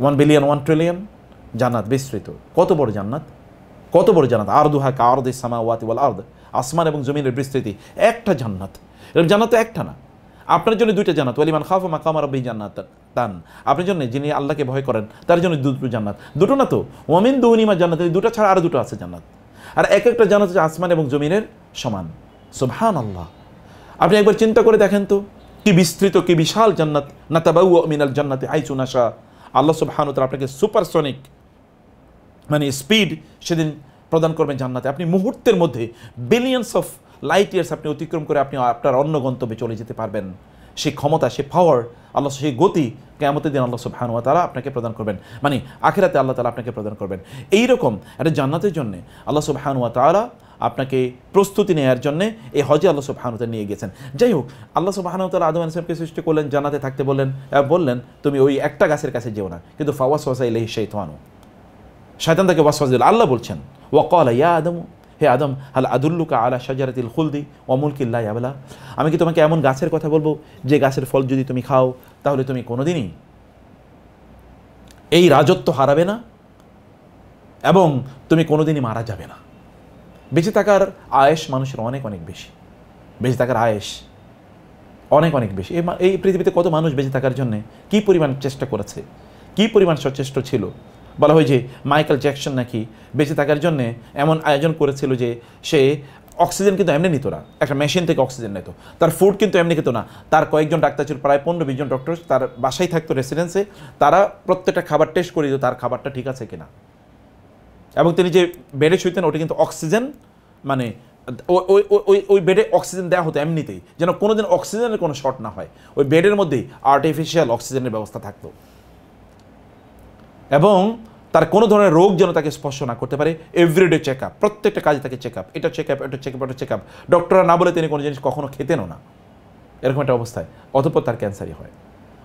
1 বিলিয়ন 1 ট্রিলিয়ন জান্নাত বিস্তৃত। কত বড় জান্নাত, কত বড় জান্নাত! আরদুহা কাআরদিস সামাওয়াতি ওয়াল আরদ, আসমান এবং জমিনের বিস্তৃতি। একটা জান্নাত, এর জান্নাত তো একটা না, আপনার জন্য দুইটা জান্নাত। ওয়ালিমান খাফা মাকামা রাব্বিহি জান্নাতান, আপনার জন্য যিনি আল্লাহকে ভয় করেন তার জন্য দুটো জান্নাত। দুটো না তো, ওয়ামিন দুনিমা জান্নাত, দুটো ছাড়া আরো দুটো আছে জান্নাত। আর এক একটা জান্নাত হচ্ছে আসমান এবং জমিনের সমান। সুবহানাল্লাহ! আপনি একবার চিন্তা করে দেখেন তো, কি বিস্তৃত, কি বিশাল জান্নাত। নাতাবাউউ মিনাল জান্নাতি হাইসু নাশা, আল্লাহ সুবহানাহু ওয়া তাআলা আপনাকে সুপারসনিক স্পিড সেদিন প্রদান করবেন জান্নাতে। আপনি মুহূর্তের মধ্যে বিলিয়নস অফ লাইট ইয়ার্স আপনি অতিক্রম করে আপনি আপনার অন্য গন্তব্যে চলে যেতে পারবেন। সেই ক্ষমতা, সেই পাওয়ার আল্লাহ, সেই গতি কিয়ামতের দিন আল্লাহ সুবহানাহু ওয়া তাআলা আপনাকে প্রদান করবেন, আখিরাতে আল্লাহ তাআলা আপনাকে প্রদান করবেন। এইরকম একটা জান্নাতের জন্য আল্লাহ সুবহানাহু ওয়া তাআলা আপনাকে প্রস্তুতি নেওয়ার জন্য এই হজে আল্লাহ সুবহানাহু ওয়া তাআলা নিয়ে গেছেন। যাই হোক, আল্লাহ সুবহানাহু ওয়া তাআলা আদম আলাইহিস সালামকে সৃষ্টি করলেন, জান্নাতে থাকতে বললেন তুমি ওই একটা গাছের কাছে যেও না। কিন্তু ফাওয়াসওয়াসা ইলাইহি শাইতানু, শয়তান তাকে ওয়াসওয়াসা দিল। আল্লাহ বলছেন ওয়াকালা ইয়া আদম, হে আদম, হাল আদুল্লুকা আলা শাজারাতিল খুলদি ওয়া মুলকিন লা ইয়াবলা, আমি কি তোমাকে এমন গাছের কথা বলবো যে গাছের ফল যদি তুমি খাও তাহলে তুমি কোনোদিনই এই রাজত্ব হারাবে না এবং তুমি কোনোদিনই মারা যাবে না। বেঁচে থাকার আয়েশ মানুষের অনেক অনেক বেশি, বেঁচে থাকার আয়েশ অনেক অনেক বেশি। এই পৃথিবীতে কত মানুষ বেঁচে থাকার জন্যে কী পরিমাণ চেষ্টা করেছে, কী পরিমাণ সচেষ্ট ছিল। বলা হয় যে মাইকেল জ্যাকসন নাকি বেঁচে থাকার জন্যে এমন আয়োজন করেছিল যে সে অক্সিজেন কিন্তু এমনি নিত না, একটা মেশিন থেকে অক্সিজেন নিত। তার ফুড কিন্তু এমনি খেত না, তার কয়েকজন ডাক্তার ছিল, প্রায় 15-20 জন ডক্টর তার বাসায় থাকতো, রেসিডেন্সে। তারা প্রত্যেকটা খাবার টেস্ট করে দিত তার খাবারটা ঠিক আছে কিনা। এবং তিনি যে বেডে শুইতেন ওটা কিন্তু অক্সিজেন, ওই বেডে অক্সিজেন দেওয়া হতো এমনিতেই, যেন কোনোদিন অক্সিজেনের কোনো শর্ট না হয়। ওই বেডের মধ্যেই আর্টিফিশিয়াল অক্সিজেনের ব্যবস্থা থাকতো এবং তার কোনো ধরনের রোগ যেন তাকে স্পর্শ না করতে পারে। এভরিডে চেক আপ, প্রত্যেকটা কাজে তাকে চেক আপ, এটা চেক আপ, এটা চেক আপ, এটা চেক আপ। ডক্টররা না বলে তিনি কোনো জিনিস কখনো খেতেনও না, এরকম একটা অবস্থায়। অতঃপর তার ক্যান্সারই হয়,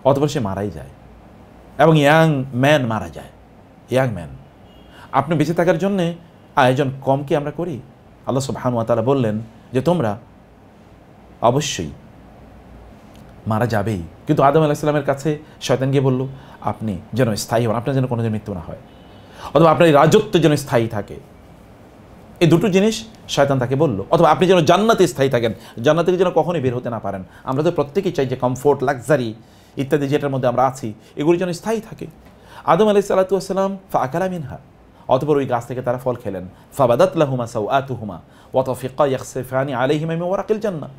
অতঃপর সে মারাই যায় এবং ইয়াং ম্যান মারা যায়, ইয়াং ম্যান। আপনি বেঁচে থাকার জন্যে আয়োজন কম কি আমরা করি? আল্লাহ সুবহানাহু ওয়া তাআলা বললেন যে তোমরা অবশ্যই মারা যাবেই। কিন্তু আদম আলাইহিস সালামের কাছে শয়তান গিয়ে বলল আপনি যেন স্থায়ী হন, আপনার যেন কোনোদিন মৃত্যু না হয়, অথবা আপনার এই রাজত্ব যেন স্থায়ী থাকে। এই দুটো জিনিস শয়তান তাকে বলল। অথবা আপনি যেন জান্নাতে স্থায়ী থাকেন, জান্নাত থেকে যেন কখনোই বের হতে না পারেন। আমরা তো প্রত্যেকেই চাই যে কমফোর্ট, লাক্সারি ইত্যাদি যেটার মধ্যে আমরা আছি এগুলি যেন স্থায়ী থাকে। আদম আলাইহিস সালাতু ওয়াস সালাম ফাআকালা মিনহা, অতঃপর ওই গাছ থেকে তারা ফল খেলেন। ফাবাদাত লাহুমা সাওআতুহুমা ওয়া তাফিকা ইয়াখসিফানি আলাইহিমা মিন ওয়ারাকিল জান্নাহ,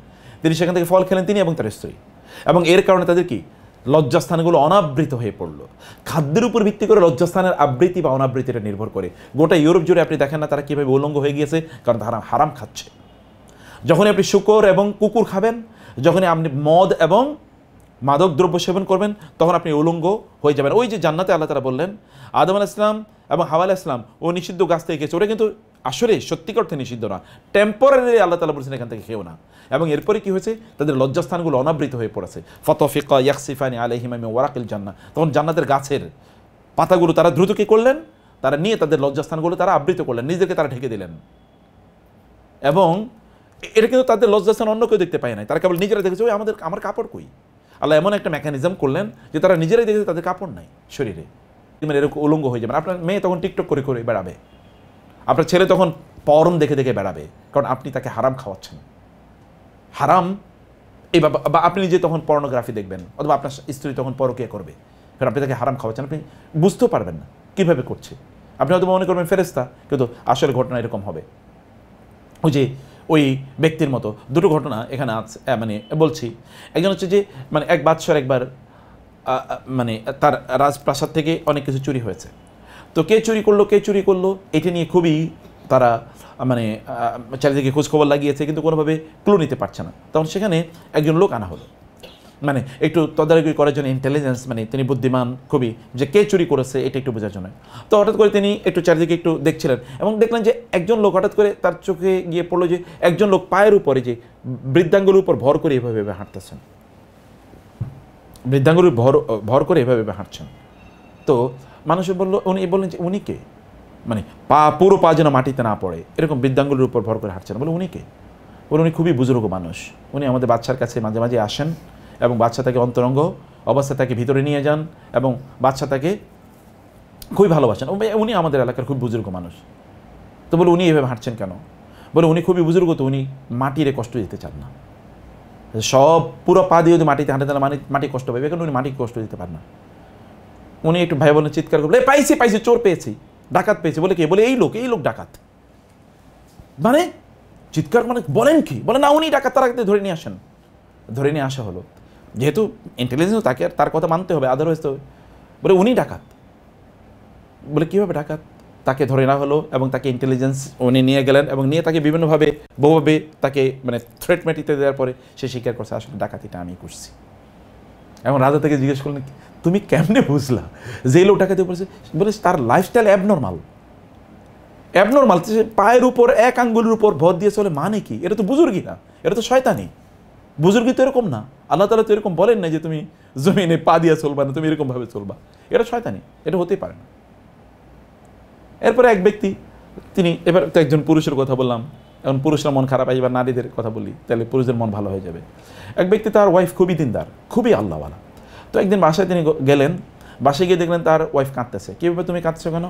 তিনি সেখান থেকে ফল খেলেন, তিনি এবং তার স্ত্রী। এবং এর কারণে তাদের কি লজ্জাস্থানগুলো অনাবৃত হয়ে পড়লো। খাদ্যের উপর ভিত্তি করে লজ্জাস্থানের আবৃত্তি বা অনাবৃত্তিটা নির্ভর করে। গোটা ইউরোপ জুড়ে আপনি দেখেন না তারা কীভাবে উলঙ্গ হয়ে গিয়েছে, কারণ তারা হারাম খাচ্ছে। যখনই আপনি শূকর এবং কুকুর খাবেন, যখনই আপনি মদ এবং মাদক দ্রব্য সেবন করবেন, তখন আপনি উলঙ্গ হয়ে যাবেন। ওই যে জান্নাতে আল্লাহ তাআলা বললেন আদম আলাইহিস সালাম এবং হাওয়া আলাইহিস সালাম ও নিষিদ্ধ গাছ থেকে খেয়েছে, ওটা কিন্তু আসলে সত্যিকার অর্থে নিষিদ্ধ না, টেম্পোরারি আল্লাহ তাআলা বলছেন এখান থেকে খেও না। এবং এরপরে কি হয়েছে, তাদের লজ্জাস্থানগুলো অনাবৃত হয়ে পড়েছে। ফাতাফিকা ইয়াখসিফানি আলাইহিমা মিন ওয়ারাকিল জান্নাহ, তখন জান্নাতের গাছের পাতাগুলো তারা দ্রুত কি করলেন, তারা নিয়ে তাদের লজ্জাস্থানগুলো তারা আবৃত করলেন, নিজেকে তারা ঢেকে দিলেন। এবং এটা কিন্তু তাদের লজ্জাস্থান অন্য কেউ দেখতে পায় না, তারা কেবল নিজেরা দেখেছে ওই আমার কাপড় কই। আল্লাহ এমন একটা মেকানিজম করলেন যে তারা নিজেরাই দেখেছে তাদের কাপড় নাই শরীরে, এরকম উলঙ্গ হয়ে যাবেন। আপনার মেয়ে তখন টিকটক করে করে বেড়াবে, আপনার ছেলে তখন পরম দেখে দেখে বেড়াবে, কারণ আপনি তাকে হারাম খাওয়াচ্ছেন। হারাম এই বা আপনি নিজে তখন পর্নোগ্রাফি দেখবেন, অথবা আপনার স্ত্রী তখন পরকীয়া করবে, কারণ আপনি তাকে হারাম খাওয়াচ্ছেন, আপনি বুঝতেও পারবেন না কীভাবে করছে। আপনি হয়তো মনে করবেন ফেরেশতা, কিন্তু আসলে ঘটনা এরকম হবে। ওই যে ওই ব্যক্তির মতো দুটো ঘটনা এখানে আছে, মানে বলছি। একজন হচ্ছে যে মানে এক বাদশার একবার মানে তার রাজপ্রাসাদ থেকে অনেক কিছু চুরি হয়েছে। তো কে চুরি করলো এটা নিয়ে খুবই তারা মানে চারিদিকে খোঁজখবর লাগিয়েছে, কিন্তু কোনোভাবে ক্লু নিতে পারছে না। তখন সেখানে একজন লোক আনা হলো, মানে একটু তদারকি করার জন্য, ইন্টেলিজেন্স, মানে তিনি বুদ্ধিমান খুবই, যে কে চুরি করেছে এটা একটু বোঝার জন্য। তো হঠাৎ করে তিনি একটু চারিদিকে একটু দেখছিলেন এবং দেখলেন যে একজন লোক, হঠাৎ করে তার চোখে গিয়ে পড়লো যে একজন লোক পায়ের উপরে, যে বৃদ্ধাঙ্গুলির উপর ভর করে এভাবে হাঁটতেছেন, বৃদ্ধাঙ্গুলির ভর করে এভাবে হাঁটছেন। তো মানুষ বললেন যে উনি কে, মানে পুরো পা যেন মাটিতে না পড়ে এরকম বৃদ্ধাঙ্গুলির উপর ভর করে হাঁটছেন। বলে উনি কে? বলে উনি খুবই বুজুর্গ মানুষ, উনি আমাদের বাচ্চার কাছে মাঝে মাঝে আসেন এবং বাচ্চা তাকে অন্তরঙ্গ অবস্থা তাকে ভিতরে নিয়ে যান এবং বাচ্চা তাকে খুবই ভালোবাসেন। উনি আমাদের এলাকার খুব বুজুর্গ মানুষ। তো বলে উনি এভাবে হাঁটছেন কেন? বলে উনি খুবই বুজুর্গ, তো উনি মাটিরে কষ্ট দিতে চান না। সব পুরো পা দিয়ে যদি মাটিতে হাঁটে তাহলে মাটি কষ্ট পাবে, কারণ উনি মাটিকে কষ্ট দিতে পারেন না। উনি একটু ভাই বোনের চিৎকার করবে, পাইছি চোর পেয়েছি, ডাকাত পেয়েছি। বলে কে? বলে এই লোক ডাকাত। মানে চিৎকার মানে বলেন কি? বলে না উনি ডাকাত, তার আগে ধরে নিয়ে আসেন। ধরে নিয়ে আসা হলো, যেহেতু ইন্টেলিজেন্স তাকে তার কথা মানতে হবে, আদারওয়াইজ তো। বলে উনি ডাকাত। বলে কীভাবে ডাকাত? তাকে ধরে নেওয়া হলো এবং তাকে ইন্টেলিজেন্স উনি নিয়ে গেলেন এবং নিয়ে তাকে বিভিন্নভাবে বহুভাবে তাকে মানে থ্রেট মেটিতে দেওয়ার পরে সে স্বীকার করছে আসলে ডাকাতিটা আমি করছি। এবং রাজা থেকে জিজ্ঞেস করলেন তুমি কেমনে বুঝলা যে লোক ডাকাতি করেছে? বলে তার লাইফস্টাইল অ্যাবনর্মাল। পায়ের উপর এক আঙ্গুলের উপর ভর দিয়ে চলে, মানে কি? এটা তো বুজুর্গি না, এটা তো শয়তানি। বুজুর্গি তো এরকম না, আল্লাহ তাআলা তো এরকম বলেন না যে তুমি জমিনে পা দিয়ে চলবা না, তুমি এরকম ভাবে চলবা। এটা শয়তানি, এটা হতেই পারে না। এরপরে এক ব্যক্তি, তিনি এবার তো একজন পুরুষের কথা বললাম, এখন পুরুষরা মন খারাপ, এবার নারীদের কথা বলি, তাহলে পুরুষদের মন ভালো হয়ে যাবে। এক ব্যক্তি, তার ওয়াইফ খুবই দিনদার, খুবই আল্লাহওয়ালা। তো একদিন বাসায় তিনি গেলেন, বাসায় গিয়ে দেখলেন তার ওয়াইফ কাঁদতেছে। কীভাবে তুমি কাঁদছো কেন?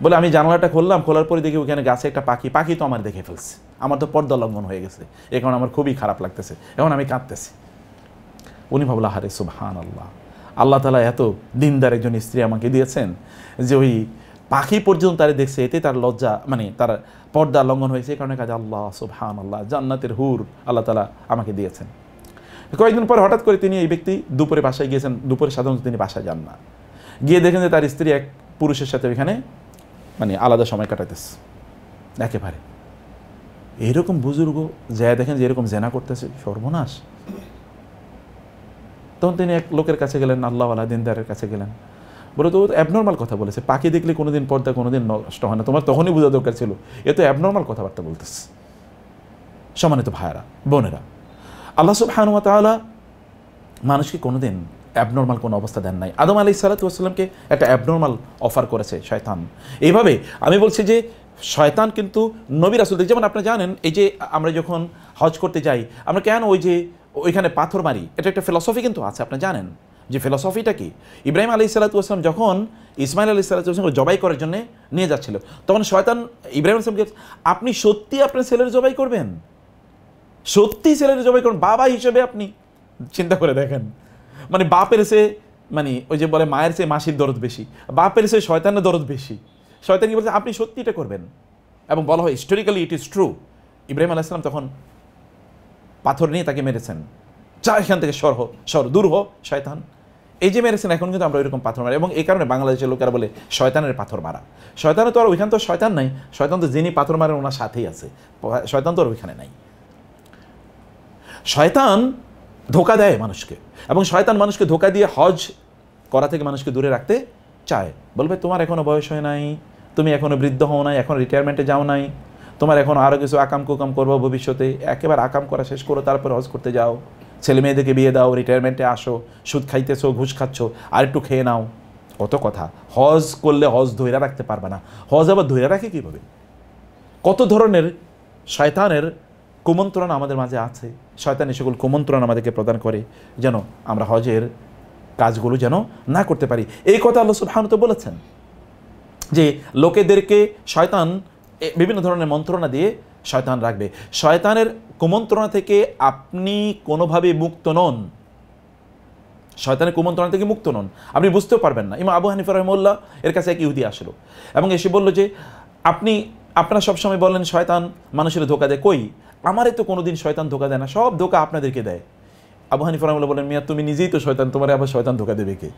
বলে আমি জানালাটা খোলার পরে দেখি ওখানে গাছে একটা পাখি তো আমার দেখে ফেলছে, আমার তো পর্দা লঙ্ঘন হয়ে গেছে, এ কারণে আমার খুবই খারাপ লাগতেছে, এখন আমি কাঁদতেছি। উনি ভাবল হারে সুবহানাল্লাহ, আল্লাহ তাআলা এত দিনদার একজন স্ত্রী আমাকে দিয়েছেন যে ওই পাখি পর্যন্ত তারা দেখছে, এতে তার লজ্জা, মানে তার পর্দা লঙ্ঘন হয়েছে, এই কারণে কাজে আল্লাহ সুবহানাল্লাহ, জান্নাতের হুর আল্লাহ তাআলা আমাকে দিয়েছেন। কয়েকদিন পর হঠাৎ করে তিনি, এই ব্যক্তি দুপুরে বাসায় গিয়েছেন। দুপুরে সাধারণত তিনি বাসায় যান না, গিয়ে দেখেন যে তার স্ত্রী এক পুরুষের সাথে ওইখানে মানে আলাদা সময় কাটাতেছে। একেবারে এইরকম বুজুর্গ যায় দেখেন যে এরকম জেনা করতেছে, সর্বনাশ। তখন তিনি এক লোকের কাছে গেলেন, আল্লাহওয়ালা দিনদারের কাছে গেলেন। বলে তো অ্যাবনর্মাল কথা বলেছে, পাখি দেখলে কোনোদিন পর্দা কোনোদিন নষ্ট হয় না, তোমার তখনই বোঝা দরকার ছিল, এ তো অ্যাবনর্মাল কথাবার্তা বলতেছে। সম্মানিত ভাইয়েরা, বোনেরা, আল্লাহ সুবহানাহু ওয়া তাআলা মানুষকে কোনোদিন অ্যাবনর্মাল কোনো অবস্থা দেন নাই। আদম আলাইহিস সালাতু ওয়াস সালামকে একটা অ্যাবনর্মাল অফার করেছে শয়তান। এইভাবে আমি বলছি যে শয়তান কিন্তু নবী রাসূলদের, যেমন আপনি জানেন এই যে আমরা যখন হজ করতে যাই, আমরা কেন ওই যে ওইখানে পাথর মারি, এটা একটা ফিলসফি কিন্তু আছে, আপনি জানেন যে ফিলসফিটা কি? ইব্রাহিম আলাইহিস সালাতু ওয়াস সালাম যখন ইসমাইল আলাইহিস সালাতু ওয়াস সালামকে জবাই করার জন্য নিয়ে যাচ্ছিল, তখন শয়তান ইব্রাহিম আলাইহিস সালামকে, আপনি সত্যি আপনার ছেলের জবাই করবেন? সত্যি ছেলের জবাই করবেন? বাবা হিসেবে আপনি চিন্তা করে দেখেন, মানে বাপের সে, মানে ওই যে বলে মায়ের চেয়ে মাসির দরদ বেশি, বাপের চেয়ে শয়তানের দরদ বেশি। শয়তান কি বলছে? আপনি সত্যি এটা করবেন। এবং বলা হয় historically it is true, Ibrahim আলাইহিস সালাম তখন পাথর নিয়ে তাকে মেরেছেন, যা এখান থেকে দূর হ শয়তান, এই যে মেরেছেন। এখন কিন্তু আমরা ওইরকম পাথর মারি, এবং এই কারণে বাংলাদেশের লোকেরা বলে শয়তানের পাথর মারা। শয়তানের তো আর ওইখানে তো শয়তান নাই, শয়তান তো যিনি পাথর মারেন ওনার সাথেই আছে, শয়তান তো আর ওইখানে নাই। শয়তান ধোকা দেয় মানুষকে, এবং শয়তান মানুষকে ধোকা দিয়ে হজ করা থেকে মানুষকে দূরে রাখতে চায়। বলবে তোমার এখনও বয়স হয় নাই, তুমি এখনও বৃদ্ধ হও নাই, এখন রিটায়ারমেন্টে যাও নাই, তোমার এখন আরও কিছু আকাম কুকাম করবো ভবিষ্যতে, একেবারে আকাম করা শেষ করো, তারপর হজ করতে যাও, ছেলে মেয়েদেরকে বিয়ে দাও, রিটায়ারমেন্টে আসো, সুদ খাইতেছো, ঘুষ খাচ্ছ, আর একটু খেয়ে নাও। কত কথা। হজ করলে হজ ধরে রাখতে পারবে না, হজ আবার ধরে রাখে কীভাবে? কত ধরনের শয়তানের কুমন্ত্রণা আমাদের মাঝে আছে। শয়তান এই সকল কুমন্ত্রণা আমাদেরকে প্রদান করে যেন আমরা হজের কাজগুলো যেন না করতে পারি। এই কথা আল্লাহ সুবহানাহু ওয়া তাআলা বলেছেন যে লোকেদেরকে শয়তান বিভিন্ন ধরনের মন্ত্রণা দিয়ে শয়তান রাখবে। শয়তানের কুমন্ত্রণা থেকে আপনি কোনোভাবে মুক্ত নন, শয়তানের কুমন্ত্রণা থেকে মুক্ত নন, আপনি বুঝতেও পারবেন না। ইমাম আবু হানিফা রাহিমাহুল্লাহ এর কাছে এক ইহুদি আসলো এবং এসে বলল যে আপনারা সবসময় বলেন শয়তান মানুষের ধোকা দেয়, কই আমারে তো কোনোদিন শয়তান ধোকা দেয় না, সব ধোকা আপনাদেরকে দেয়। আবু হানিফা রাহিমাহুল্লাহ বলেন, মিয়া তুমি নিজেই তো শয়তান, তোমার আবার শয়তান ধোকা দেবে কে?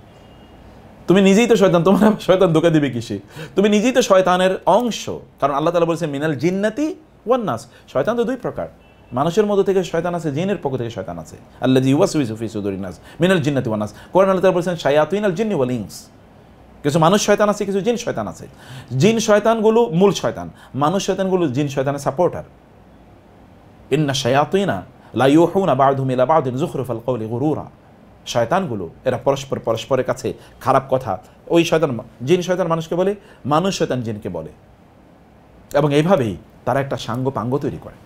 তুমি নিজেই তো শয়তান, তোমার আবার শয়তান ধোকা দেবে কিসে? তুমি নিজেই তো শয়তানের অংশ। কারণ আল্লাহ তাআলা বলেছেন মিনাল জিন্নাতি ওয়ান নাস, শয়তান তো দুই প্রকার, মানুষের মধ্য থেকে শয়তান আছে, জিনের পক্ষ থেকে শয়তান আছে। আল্লাযী ইউওয়াসউিসু ফি সুদুরিন নাস মিনাল জিন্নাতি ওয়ান নাস। কোরআন আল্লাহ তাআলা বলেছেন শায়াতিনাল জিন্নি ওয়াল ইনস, কিছু মানুষ শয়তান আছে, কিছু জিন শয়তান আছে। জিন শয়তানগুলো মূল শয়তান, মানুষ শয়তানগুলো জিন শয়তানের সাপোর্টার। ইন্না শায়াতিনা লা ইউহুনা বা'দুহুম ইলা বা'দিন যুখরুফাল কওলি গুরুরা, শয়তানগুলো এরা পরস্পরের কাছে খারাপ কথা, ওই শয়তান জিন শয়তান মানুষকে বলে, মানুষ শয়তান জিনকে বলে, এবং এইভাবেই তারা একটা সাঙ্গ পাঙ্গ তৈরি করে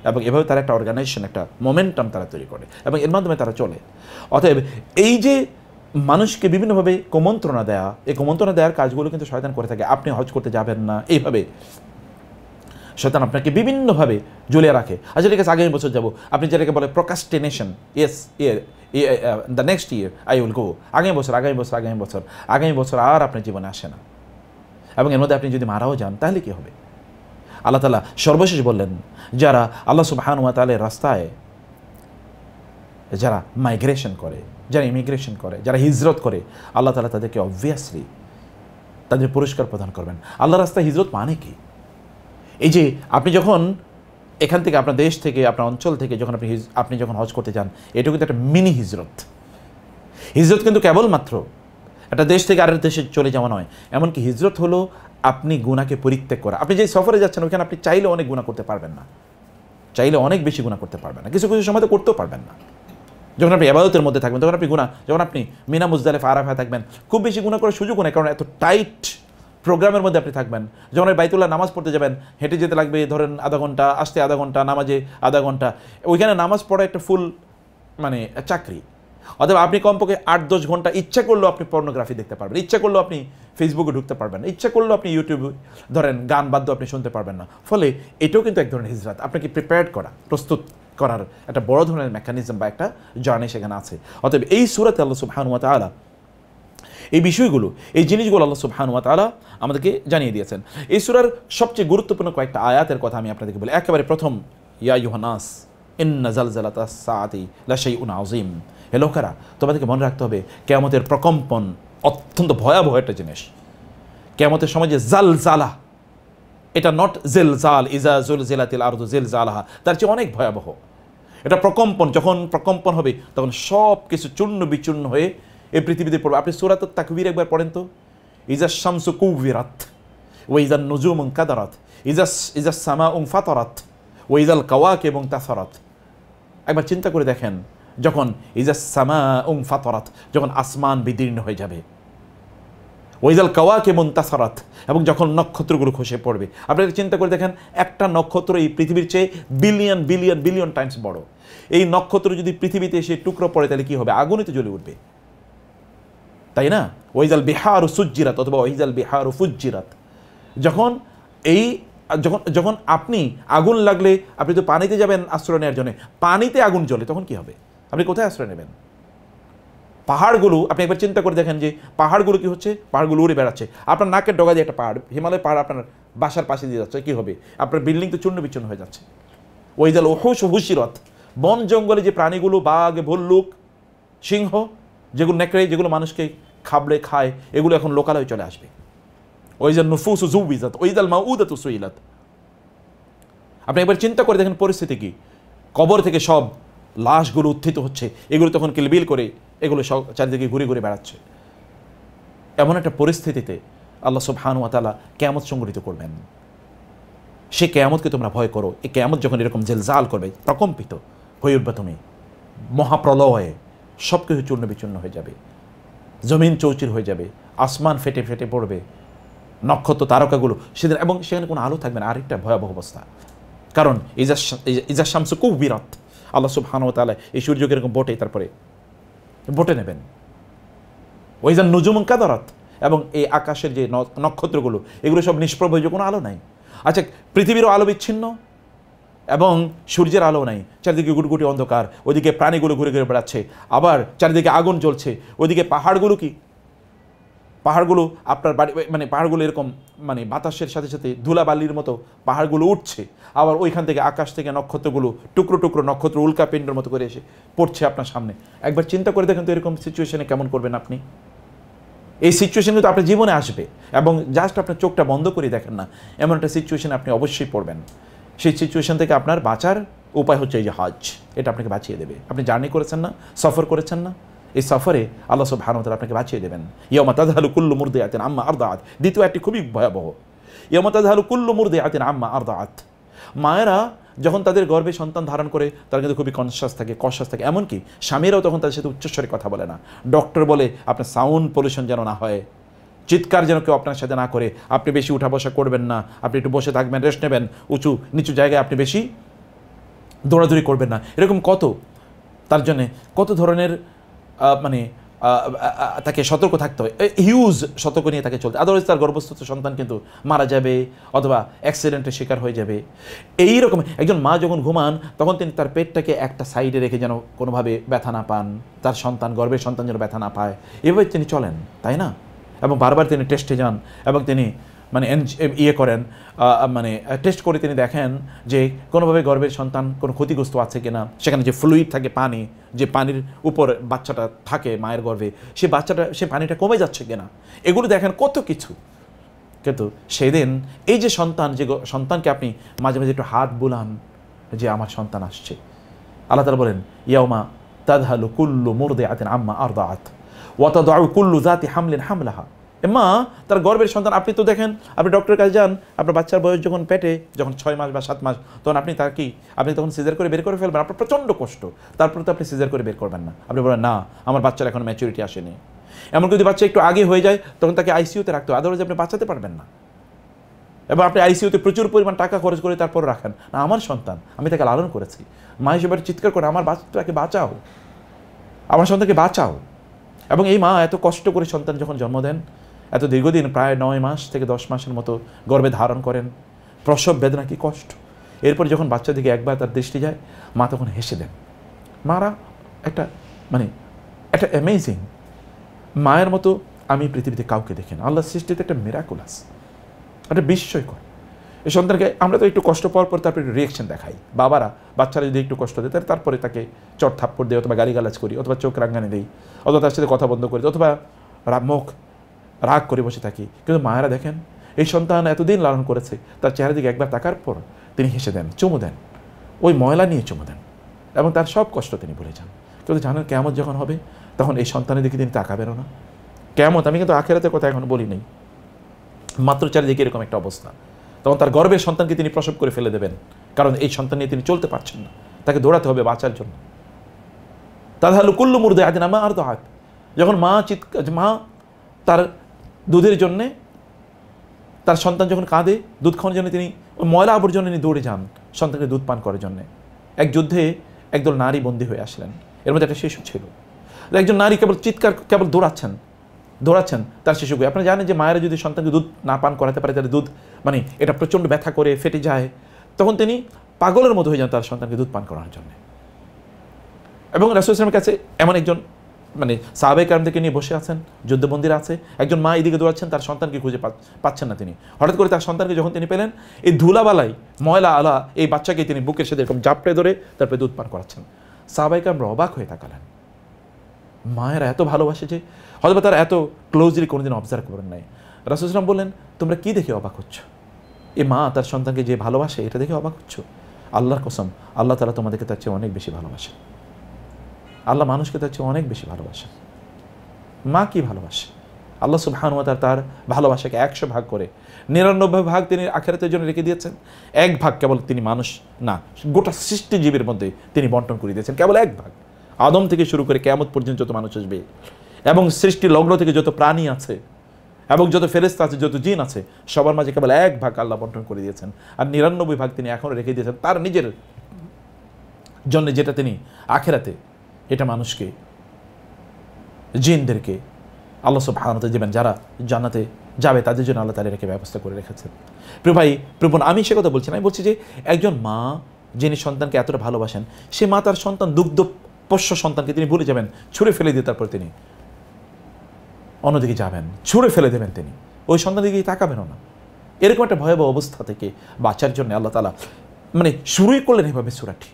এবং এভাবে তারা একটা অর্গানাইজেশন, একটা মোমেন্টাম তারা তৈরি করে এবং এর মাধ্যমে তারা চলে। অতএব এই যে মানুষকে বিভিন্নভাবে কুমন্ত্রণা দেয়া, এই কুমন্ত্রণা দেওয়ার কাজগুলো কিন্তু শয়তান করে থাকে। আপনি হজ করতে যাবেন না, এইভাবে শয়তান আপনাকে বিভিন্নভাবে ঝুলিয়ে রাখে। আচ্ছা ঠিক আছে, আগামী বছর যাবো, আপনি যেটাকে বলে procrastination, the next year I will go, আগামী বছর আগামী বছর আগামী বছর আগামী বছর, আর আপনার জীবনে আসে না। এবং এর মধ্যে আপনি যদি মারাও যান তাহলে কি হবে? আল্লাহ তাআলা সর্বশেষ বললেন, যারা আল্লাহ সুবহানাহু ওয়া তাআলার রাস্তায় যারা মাইগ্রেশন করে, যারা ইমিগ্রেশন করে, যারা হিজরত করে, আল্লাহ তাআলা তাদেরকে অবভিয়াসলি তাদের পুরস্কার প্রদান করবেন। আল্লাহর রাস্তায় হিজরত মানে কি? এই যে আপনি যখন এখান থেকে, আপনার দেশ থেকে, আপনার অঞ্চল থেকে যখন আপনি যখন হজ করতে যান, এটা কিন্তু একটা মিনি হিজরত। হিজরত কিন্তু কেবলমাত্র একটা দেশ থেকে আরেক দেশে চলে যাওয়া নয়, এমনকি হিজরত হলো আপনি গুনাহকে পরিত্যাগ করা। আপনি যে সফরে যাচ্ছেন ওখানে আপনি চাইলে অনেক গুনাহ করতে পারবেন না, চাইলে অনেক বেশি গুনাহ করতে পারবেন না, কিছু কিছু সময় তো করতেও পারবেন না। যখন আপনি ইবাদতের মধ্যে থাকবেন তখন আপনি গুনাহ, যখন আপনি মিনা মুজদালিফা আরাফায় থাকবেন খুব বেশি গুনাহ করার সুযোগ নেই, কারণ এত টাইট প্রোগ্রামের মধ্যে আপনি থাকবেন। যখন বাইতুল্লাহ নামাজ পড়তে যাবেন, হেঁটে যেতে লাগবে ধরেন আধা ঘন্টা, আসতে আধা ঘন্টা, নামাজে আধা ঘন্টা, ওইখানে নামাজ পড়া একটা ফুল মানে চাকরি। অথবা আপনি কমপক্ষে 8-10 ঘন্টা ইচ্ছা করলেও আপনি পর্নোগ্রাফি দেখতে পারবেন, ইচ্ছা করলেও আপনি ফেসবুকে ঢুকতে পারবেন না, ইচ্ছা করলেও আপনি ইউটিউবে ধরেন গান বাদ্য আপনি শুনতে পারবেন না। ফলে এটাও কিন্তু এক ধরনের হিজরত, আপনাকে প্রিপেয়ার্ড করা, প্রস্তুত করার একটা বড় ধরনের মেকানিজম বা একটা জার্নি সেখানে আছে। অতএব এই সূরাতে আল্লাহ সুবহানাহু ওয়া তাআলা এই বিষয়গুলো, এই জিনিসগুলো আল্লাহ সুবহানাহু ওয়া তাআলা আমাদেরকে জানিয়ে দিয়েছেন। এই সূরার সবচেয়ে গুরুত্বপূর্ণ কয়েকটা আয়াতের কথা আমি আপনাদেরকে বলি। একেবারে প্রথম, ইয়া আইয়ুহান নাস ইন্না জালজালাতাস সাআতি লাশাইউন আযীম, হে লোকেরা তোমাদেরকে মনে রাখতে হবে কিয়ামতের প্রকম্পন অত্যন্ত ভয়াবহ একটা জিনিস। কিয়ামতের সময় যে জালজালা, এটা নট জিলজাল, ইজা জুলজিলাতিল আরদু জিলজালাহা, তার চেয়ে অনেক ভয়াবহ। এটা প্রকম্পন, যখন প্রকম্পন হবে তখন সব কিছু চূর্ণ বিচূর্ণ হয়ে এই পৃথিবীতে পড়বে। আপনি সূরাতুত তাকবীর একবার পড়েন তো, ইজা শামসু কুবিরাত ওয়া ইজা নুজুমু কাদারাত ইজা সামাউ ফাতারাত ওয়া ইজাল কাওয়াকিবু তাসারাত। একবার চিন্তা করে দেখেন, যখন ইজা সামাউ ফাতারাত, যখন আসমান বিদীর্ণ হয়ে যাবে, ওয়া ইজাল কাওয়াকিবু তাসারাত, এবং যখন নক্ষত্রগুলো খসে পড়বে। আপনারা চিন্তা করে দেখেন, একটা নক্ষত্র এই পৃথিবীর চেয়ে বিলিয়ন বিলিয়ন বিলিয়ন টাইমস বড়। এই নক্ষত্র যদি পৃথিবীতে এসে টুকরো পড়ে তাহলে কি হবে? আগুনে তো জ্বলে উঠবে, তাই না? ওয়াইজাল বিহারু সুজ্জিরাত অথবা ওয়াইজাল বিহারু ফুজ্জিরাত। যখন আপনি আগুন লাগলে আপনি তো পানিতে যাবেন আশ্রয় নেওয়ার জন্য, পানিতে আগুন জ্বলে, তখন কি হবে? আপনি কোথায় আশ্রয় নেবেন? পাহাড়গুলো আপনি একবার চিন্তা করে দেখেন যে পাহাড়গুলো কি হচ্ছে, পাহাড়গুলো উড়ে বেড়াচ্ছে। আপনার নাকের ডগা দিয়ে একটা পাহাড়, হিমালয় পাহাড় আপনার বাসার পাশে দিয়ে যাচ্ছে, কি হবে? আপনার বিল্ডিং তো চূর্ণ বিচূর্ণ হয়ে যাচ্ছে। ওয়াইজাল উহুশ হুশিরাত, বন জঙ্গলে যে প্রাণীগুলো, বাঘ, ভল্লুক, সিংহ, যেগুলো নেকড়ে, যেগুলো মানুষকে খাবলে খায়, এগুলো এখন লোকালয়ে চলে আসবে। ওইজাল নুফুসু যুবিজাত ওইজাল মাউদাতু সুইলাত। আপনি একবার চিন্তা করে দেখেন পরিস্থিতি কি। কবর থেকে সব লাশগুলো উত্থিত হচ্ছে, এগুলো তখন কিলবিল করে এগুলো সব চারিদিকে ঘুরে ঘুরে বেড়াচ্ছে। এমন একটা পরিস্থিতিতে আল্লাহ সুবহানাহু ওয়া তাআলা কিয়ামত সংঘটিত করবেন। সে কিয়ামতকে তোমরা ভয় করো। এই কিয়ামত যখন এরকম জিলজাল করবে, প্রকম্পিত হয়ে উঠবে তুমি, মহাপ্রলয়ে সব কিছু চূর্ণ বিচূর্ণ হয়ে যাবে, জমিন চৌচির হয়ে যাবে, আসমান ফেটে ফেটে পড়বে, নক্ষত্র তারকাগুলো সেদিন, এবং সেখানে কোনো আলো থাকবে না। আরেকটা ভয়াবহ অবস্থা, কারণ ইজা শামসু কুবিরাত, আল্লাহ সুবহানাহু ওয়া তাআলা এই সূর্যকে এরকম তারপরে বটে নেবেন। ওইজান নুজুমুন কাদারাত, এবং এই আকাশের যে নক্ষত্রগুলো, এগুলো সব নিষ্প্রভ হয়ে, কোনো আলো নাই। আচ্ছা, পৃথিবীরও আলো বিচ্ছিন্ন, এবং সূর্যের আলো নাই, চারিদিকে গুটগুটি অন্ধকার, ওইদিকে প্রাণীগুলো ঘুরে ঘুরে বেড়াচ্ছে, আবার চারিদিকে আগুন জ্বলছে, ওইদিকে পাহাড়গুলো কি, পাহাড়গুলো আপনার বাড়ি মানে পাহাড়গুলো এরকম মানে বাতাসের সাথে সাথে ধুলাবালির মতো পাহাড়গুলো উঠছে, আবার ওইখান থেকে আকাশ থেকে নক্ষত্রগুলো টুকরো টুকরো নক্ষত্র উল্কাপিণ্ডের মতো করে এসে পড়ছে আপনার সামনে। একবার চিন্তা করে দেখেন তো এরকম সিচুয়েশনে কেমন করবেন আপনি। এই সিচুয়েশন কিন্তু আপনার জীবনে আসবে, এবং জাস্ট আপনার চোখটা বন্ধ করে দেখেন না, এমন একটা সিচুয়েশনে আপনি অবশ্যই পড়বেন। সেই সিচুয়েশন থেকে আপনার বাঁচার উপায় হচ্ছে এই যে হজ, এটা আপনাকে বাঁচিয়ে দেবে। আপনি জার্নি করেছেন না, সফর করেছেন না, এই সফরে আল্লাহ সুবহানাহু ওয়া তাআলা আপনাকে বাঁচিয়ে দেবেন। ইয়াউমা তাযহালু কুল্লু মুরদিআতিন আম্মা আরদাআত, দ্বিতীয় একটি খুবই ভয়াবহ, ইয়াউমা তাযহালু কুল্লু মুরদিআতিন আম্মা আরদাআত। মায়েরা যখন তাদের গর্ভে সন্তান ধারণ করে তারা কিন্তু খুবই কনশাস থাকে, এমনকি স্বামীরাও তখন তাদের সাথে উচ্চস্বরে কথা বলে না। ডক্টর বলে আপনার সাউন্ড পলিউশন যেন না হয়, চিৎকার যেন কেউ আপনার সাথে না করে, আপনি বেশি উঠা বসা করবেন না, আপনি একটু বসে থাকবেন, রেস্ট নেবেন, উঁচু নিচু জায়গায় আপনি বেশি দৌড়াদৌড়ি করবেন না, এরকম তার জন্যে কত ধরনের মানে তাকে সতর্ক থাকতে হয়, হিউজ সতর্ক নিয়ে তাকে চলতে, আদারওয়াইজ তার গর্ভস্থ সন্তান কিন্তু মারা যাবে অথবা অ্যাক্সিডেন্টের শিকার হয়ে যাবে। এই রকম একজন মা যখন ঘুমান তখন তিনি তার পেটটাকে একটা সাইডে রেখে যেন কোনোভাবে ব্যথা না পান, তার সন্তান গর্ভের সন্তান যেন ব্যথা না পায়, এভাবে তিনি চলেন, তাই না? এবং বারবার তিনি টেস্টে যান এবং তিনি মানে করেন, মানে টেস্ট করে তিনি দেখেন যে কোনোভাবে গর্ভের সন্তান কোনো ক্ষতিগ্রস্ত আছে কিনা, সেখানে যে ফ্লুইড থাকে, পানি, যে পানির উপর বাচ্চাটা থাকে মায়ের গর্ভে, সে পানিটা কমে যাচ্ছে কিনা, এগুলো দেখেন কত কিছু। কিন্তু সেদিন এই যে সন্তানকে আপনি মাঝে মাঝে একটু হাত বুলান যে আমার সন্তান আসছে, আল্লাহ তাআলা বলেন ইয়াউমা তাযহালু কুল্লু মুরদিআতিন আম্মা আরদাআত ওয়া তাদউ কুল্লু যাতি হামলিন হামলাহা। মা তার গর্ভের সন্তান, আপনি তো দেখেন, আপনি ডক্টরের কাছে যান, আপনার বাচ্চার বয়স যখন পেটে যখন 6 মাস বা 7 মাস, তখন আপনি তখন সিজার করে বের করে ফেলবেন, আপনার প্রচণ্ড কষ্ট, তারপরে তো আপনি সিজার করে বের করবেন না, আপনি বলেন না আমার বাচ্চার এখন ম্যাচুরিটি আসেনি। এমনকি যদি বাচ্চা একটু আগে হয়ে যায় তখন তাকে আইসিইউতে রাখতে হবে, আদারওয়াইজ আপনি বাঁচাতে পারবেন না। এবং আপনি আইসিইউতে প্রচুর পরিমাণ টাকা খরচ করে তারপর রাখেন না, আমার সন্তান, আমি তাকে লালন করেছি, মা হিসেবে চিৎকার করে আমার বাচ্চাটাকে বাঁচাও, আমার সন্তানকে বাঁচাও। এবং এই মা এত কষ্ট করে সন্তান যখন জন্ম দেন, এত দীর্ঘদিন প্রায় 9 মাস থেকে 10 মাসের মতো গর্ভে ধারণ করেন, প্রসব বেদনা কি কষ্ট, এরপর যখন বাচ্চা দিকে একবার তার দৃষ্টি যায়, মা তখন হেসে দেন। মারা একটা অ্যামেজিং, মায়ের মতো আমি পৃথিবীতে কাউকে দেখি না, আল্লাহর সৃষ্টিতে একটা মিরাকুলাস, একটা বিস্ময়কর। এই সন্তানকে আমরা তো একটু কষ্ট পাওয়ার পর তারপরে একটু রিয়েকশন দেখাই, বাবারা বাচ্চারা যদি একটু কষ্ট দেয় তারপরে তাকে চট থাপ্পড় দেয়, অথবা গালিগালাজ করি, অথবা চোখ রাঙানি দেই, অথবা তার সাথে কথা বন্ধ করি, অথবা মুখ রাগ করে বসে থাকি। কিন্তু মায়েরা দেখেন, এই সন্তান এতদিন লালন করেছে, তার চেহারা দিকে একবার তাকার পর তিনি হেসে দেন, চুমু দেন, ওই ময়লা নিয়ে চুমু দেন, এবং তার সব কষ্ট তিনি ভুলে যান। কিন্তু জানেন কিয়ামত যখন হবে তখন এই সন্তানের দিকে তিনি তাকাবেনও না। কিয়ামত, আমি কিন্তু আখিরাতের কথা এখন বলি নেই, মাত্র চারিদিকে এরকম একটা অবস্থা, তখন তার গর্ভের সন্তানকে তিনি প্রসব করে ফেলে দেবেন, কারণ এই সন্তান নিয়ে তিনি চলতে পারছেন না, তাকে দৌড়াতে হবে বাঁচার জন্য। তাযহালু কুল্লু মুরদিআতিন আম্মা আরদাআত, যখন মা তার দুধের জন্যে, তার সন্তান যখন কাঁদে দুধ খাওয়ানোর জন্য, তিনি ময়লা আবর্জনা নিয়ে দৌড়ে যান সন্তানকে দুধ পান করার জন্যে। এক যুদ্ধে একদল নারী বন্দী হয়ে আসলেন, এর মধ্যে একটা শিশু ছিল, একজন নারী কেবল দৌড়াচ্ছেন তার শিশুকে। আপনারা জানেন যে মায়েরা যদি সন্তানকে দুধ না পান করাতে পারে, তাহলে দুধ মানে এটা প্রচণ্ড ব্যথা করে ফেটে যায়, তখন তিনি পাগলের মতো হয়ে যান তার সন্তানকে দুধ পান করানোর জন্য। এবং রাসূল সাল্লাল্লাহু আলাইহি ওয়াসাল্লামের কাছে এমন একজন মানে সাহাবায়ে কেরামদেরকে নিয়ে বসে আছেন, যুদ্ধবন্দীরা আছে, একজন মা এদিকে দৌড়াচ্ছেন, তার সন্তানকে খুঁজে পাচ্ছেন না তিনি। হঠাৎ করে তার সন্তানকে যখন তিনি পেলেন, এই ধুলাবালাই ময়লা আলা এই বাচ্চাকে তিনি বুকের সাথে এরকম জাপটে ধরে তারপরে দুধ পান করাচ্ছেন। সাহাবায়ে কেরাম অবাক হয়ে তাকালেন, মায়েরা এত ভালোবাসে যে হয়তো তারা এত ক্লোজলি কোনোদিন অবজার্ভ করেন নাই। রাসূল সাল্লাল্লাহু আলাইহি ওয়াসাল্লাম বললেন, তোমরা কি দেখে অবাক হচ্ছ? এই মা তার সন্তানকে যে ভালোবাসে এটা দেখে অবাক হচ্ছ? আল্লাহর কসম, আল্লাহ তাআলা তোমাদেরকে তার চেয়ে অনেক বেশি ভালোবাসে। আল্লাহ মানুষকে তার চেয়ে অনেক বেশি ভালোবাসে। মা কি ভালোবাসে? আল্লাহ সুবহানাহু ওয়া তাআলা তার ভালোবাসাকে 100 ভাগ করে 99 ভাগ তিনি আখিরাতের জন্য রেখে দিয়েছেন, 1 ভাগ কেবল তিনি মানুষ না, গোটা সৃষ্টিজীবের মধ্যে তিনি বন্টন করে দিয়েছেন, কেবল 1 ভাগ। আদম থেকে শুরু করে কিয়ামত পর্যন্ত যত মানুষ আসবে, এবং সৃষ্টি লগ্ন থেকে যত প্রাণী আছে, এবং যত ফেরেশতা আছে, যত জিন আছে, সবার মাঝে কেবল 1 ভাগ আল্লাহ বন্টন করে দিয়েছেন, আর 99 ভাগ তিনি এখনও রেখে দিয়েছেন তার নিজের জন্য, যেটা তিনি আখিরাতে এটা মানুষকে, জিনদেরকে আল্লাহ সুবহানাহু ওয়া তাআলা দেবেন, যারা জান্নাতে যাবে তাদের জন্য আল্লাহ তাআলা রেখে ব্যবস্থা করে রেখেছেন। প্রিয় ভাই, প্রিয় বোন, আমি সে কথা বলছি না, আমি বলছি যে একজন মা যিনি সন্তানকে এতটা ভালোবাসেন, সে মা তার সন্তান দুগ্ধ পোষ্য সন্তানকে তিনি ভুলে যাবেন, ছুঁড়ে ফেলে দিয়ে তারপর তিনি অন্যদিকে যাবেন, ছুঁড়ে ফেলে দেবেন, তিনি ওই সন্তানের দিকে তাকাবেনও না। এরকম একটা ভয়াবহ অবস্থা থেকে বাঁচার জন্য আল্লাহ তাআলা মানে শুরুই করলেন এভাবে সূরাটি।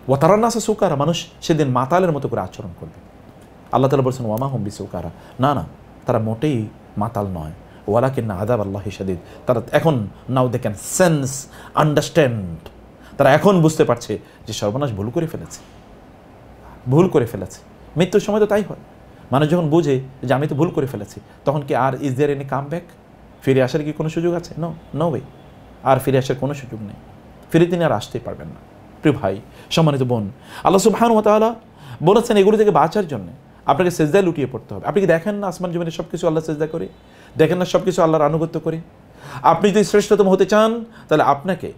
ওয়াতারান্নাসা সুকারা, মানুষ সেদিন মাতালের মতো করে আচরণ করবে। আল্লাহ তাআলা বলছেন ওয়ামা হুম বিসুকারা, না না, তারা মোটেই মাতাল নয়। ওয়ালাকিন্না আযাব আল্লাহি শাদীদ, তারা এখন নাও দে ক্যান সেন্স, আন্ডারস্ট্যান্ড, তারা এখন বুঝতে পারছে যে সর্বনাশ ভুল করে ফেলেছে, ভুল করে ফেলেছে। মৃত্যুর সময় তো তাই হয়, মানুষ যখন বুঝে যে আমি তো ভুল করে ফেলেছি, তখন কি আর is there any come back? ফিরে আসার কি কোনো সুযোগ আছে? নো, নো ওয়ে, আর ফিরে আসার কোনো সুযোগ নেই। ফিরে তিনি আর আসতেই পারবেন না। প্রিয় ভাই, সম্মানিত বোন, আল্লাহ সুবহানাহু ওয়া তাআলা বলেছেন এগুলো থেকে বাঁচার জন্য আপনাকে সেজদায় লুটিয়ে পড়তে হবে। আপনি কি দেখেন না আসমান জমিনে সব কিছু আল্লাহ সেজদা করে? দেখেন না সব কিছু আল্লাহর আনুগত্য করে? আপনি যদি শ্রেষ্ঠতম হতে চান, তাহলে আপনাকে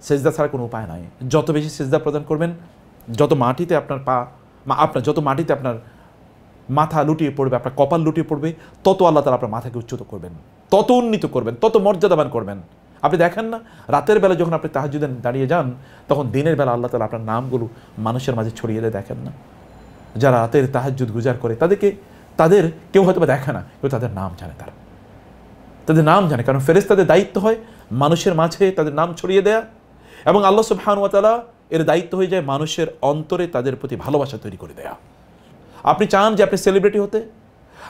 সেজদা ছাড়া কোনো উপায় নাই। যত বেশি সেজদা প্রদান করবেন, যত মাটিতে আপনার যত মাটিতে আপনার মাথা লুটিয়ে পড়বে, আপনার কপাল লুটিয়ে পড়বে, তত আল্লাহ তাআলা আপনার মাথাকে উচ্চত করবেন, তত উন্নীত করবেন, তত মর্যাদাবান করবেন। আপনি দেখেন না রাতের বেলা যখন আপনি তাহাজ্জুদে দাঁড়িয়ে যান, তখন দিনের বেলা আল্লাহ তাআলা আপনার নামগুলো মানুষের মাঝে ছড়িয়ে দেয়। দেখেন না, যারা রাতের তাহাজ্জুদ গুজার করে তাদের কেউ হয়তো বা দেখে না, কেউ তাদের নাম জানে, তাদের নাম জানে। কারণ ফেরেশতাদের দায়িত্ব হয় মানুষের মাঝে তাদের নাম ছড়িয়ে দেয়া, এবং আল্লাহ সুবহানাহু ওয়া তাআলা এর দায়িত্ব হয়ে যায় মানুষের অন্তরে তাদের প্রতি ভালোবাসা তৈরি করে দেয়া। আপনি চান যে আপনি সেলিব্রিটি হতে,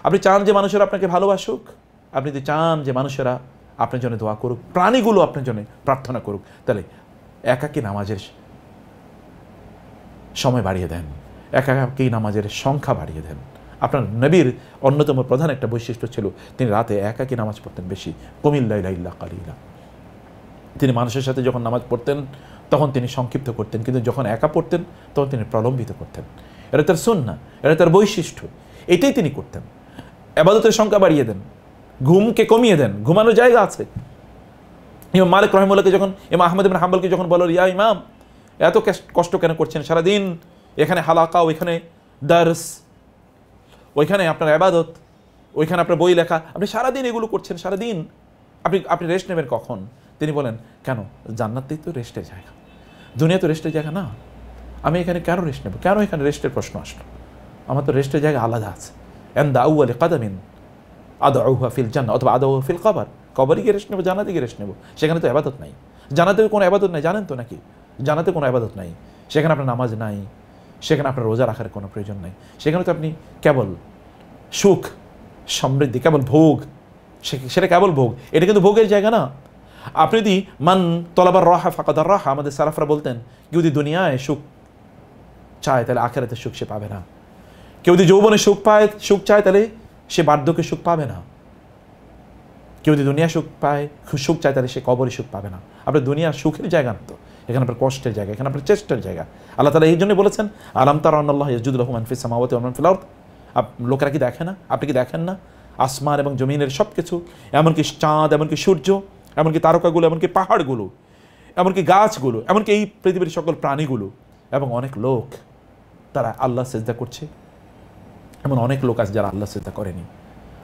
আপনি চান যে মানুষেরা আপনাকে ভালোবাসুক, আপনি যদি চান যে মানুষেরা আপনার জন্য দোয়া করুক, প্রাণীগুলো আপনার জন্য প্রার্থনা করুক, তাহলে একাকী নামাজের সময় বাড়িয়ে দেন, একাকী নামাজের সংখ্যা বাড়িয়ে দেন। আপনার নবীর অন্যতম প্রধান একটা বৈশিষ্ট্য ছিল, তিনি রাতে একাকী নামাজ পড়তেন বেশি। কুমিল লাইলা ইল্লা কালিলা, তিনি মানুষের সাথে যখন নামাজ পড়তেন তখন তিনি সংক্ষিপ্ত করতেন, কিন্তু যখন একা পড়তেন তখন তিনি প্রলম্বিত করতেন। এটা তার সুন্নাহ, এটা তার বৈশিষ্ট্য, এটাই তিনি করতেন। ইবাদতের সংখ্যা বাড়িয়ে দেন, ঘুমকে কমিয়ে দেন, ঘুমানোর জায়গা আছে। ইমাম মালিক রাহিমাহুল্লাহকে যখন ইমাম আহমদ ইবনে হাম্বলকে যখন বলল, ইয়া ইমাম, এত কষ্ট কেন করছেন সারাদিন? এখানে হালাকা, ওইখানে দার্স, ওইখানে আপনার ইবাদত, ওইখানে আপনার বই লেখা, আপনি সারাদিন এগুলো করছেন, সারাদিন আপনি রেস্ট নেবেন কখন? তিনি বলেন, কেন? জান্নাতেই তো রেস্টের জায়গা, দুনিয়া তো রেস্টের জায়গা না, আমি এখানে কেন রেস্ট নেব? কেন এখানে রেস্টের প্রশ্ন আসলো? আমার তো রেস্টের জায়গা আলাদা আছে। ইনদা আউয়ালি কাদামিন আদউহা ফিল জান্নাহ অথবা আদউহা ফিল কবর, কবরে গিয়ে রেস্ট নেব, জান্নাতে গিয়ে রেস্ট নেব। সেখানে তো ইবাদত নাই, জান্নাতে কোনো ইবাদত নাই, জানেন তো নাকি? জান্নাতে কোনো ইবাদত নাই, সেখানে আপনার নামাজ নাই, সেখানে আপনার রোজা রাখার কোনো প্রয়োজন নাই, সেখানে তো আপনি কেবল সুখ সমৃদ্ধি, কেবল ভোগ, সেটা কেবল ভোগ, এটা কিন্তু ভোগের জায়গা না। আপনি যদি মান তলাবার রাহা ফাকাদার রাহা, আমাদের সালাফরা বলতেন, কেউ যদি দুনিয়ায় সুখ চায় তাহলে আখিরাতে সুখ সে পাবে না। কেউ যদি যৌবনে সুখ চায় তাহলে সে বার্ধক্যে সুখ পাবে না। কেউ যদি দুনিয়া সুখ চায় তাহলে সে কবরে সুখ পাবে না। আপনার দুনিয়া সুখের জায়গা না তো, এখানে আপনার কষ্টের জায়গা, এখানে আপনার চেষ্টার জায়গা। আল্লাহ তাআলা এই জন্য বলেছেন, আলাম তারা আন্নাল্লাহ ইয়াসজুদু লাহু মান ফিস সামাওয়াতি ওয়া মান ফিল আরদ। লোকেরা কি দেখে না? আপনি কি দেখেন না? আসমান এবং জমিনের সব কিছু, এমনকি চাঁদ, এমনকি সূর্য, এমনকি তারকাগুলো, এমনকি পাহাড়গুলো, এমনকি গাছগুলো, এমনকি এই পৃথিবীর সকল প্রাণীগুলো, এবং অনেক লোক তারা আল্লাহ সিজদা করছে। এমন অনেক লোক আছে যারা আল্লাহ সিজদা করেনি,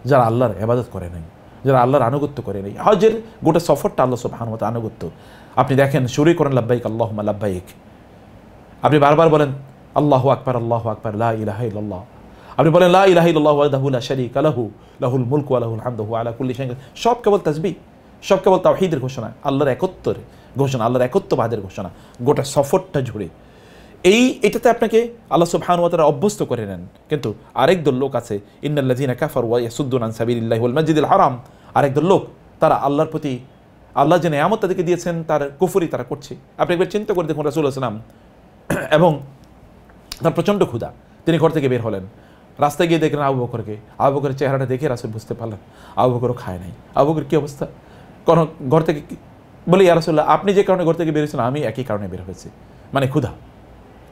যারা আল্লাহর ইবাদত করে নাই, যারা আল্লাহর আনুগত্য করে নাই। হজের গোটা সফরটা আল্লাহ সুবহানাহু ওয়া তাআলা আনুগত্য। আপনি দেখেন শুরুই করেন লাব্বাইক আল্লাহুম্মা লাব্বাইক, আপনি বারবার বলেন আল্লাহু আকবার, আল্লাহু আকবার, লা ইলাহা ইল্লাল্লাহ। আপনি বলেন লা ইলাহা ইল্লাল্লাহু ওয়াহদাহু লা শারীকা লাহু, লাহুল মুলকু ওয়া লাহুল হামদু ওয়া আলা কুল্লি শাইইন। সব কেবল তাসবিহ, সব কেবল তাওহীদের ঘোষণা, আল্লাহর একত্বের ঘোষণা, আল্লাহর একত্ববাদের ঘোষণা গোটা সফরটা জুড়ে। এটাতে আপনাকে আল্লাহ সুবহানাহু ওয়া তাআলা অভ্যস্ত করে নেন। কিন্তু আরেক দল লোক আছে, ইন্নাল্লাযীনা কাফারু ওয়া ইয়াসুদ্দুনা আন সাবিলিল্লাহি ওয়াল মাসজিদিল হারাম, আরেক দল লোক তারা আল্লাহর প্রতি, আল্লাহ যে নেয়ামত তাদেরকে দিয়েছেন তার কুফরি তারা করছে। আপনি একবার চিন্তা করে দেখুন, রাসূলুল্লাহ সাল্লাল্লাহু আলাইহি ওয়াসাল্লাম এবং তার প্রচণ্ড ক্ষুধা, তিনি ঘর থেকে বের হলেন, রাস্তায় গিয়ে দেখলেন আবু বকরকে। আবু বকরের চেহারাটা দেখে রাসূল বুঝতে পারলেন আবু বকরও খায় নাই। আবু বকর কী অবস্থা? কারণ ঘর থেকে বলে, ইয়া রাসূলুল্লাহ, আপনি যে কারণে ঘর থেকে বেরিয়েছেন আমি একই কারণে বের হয়েছি, মানে ক্ষুধা।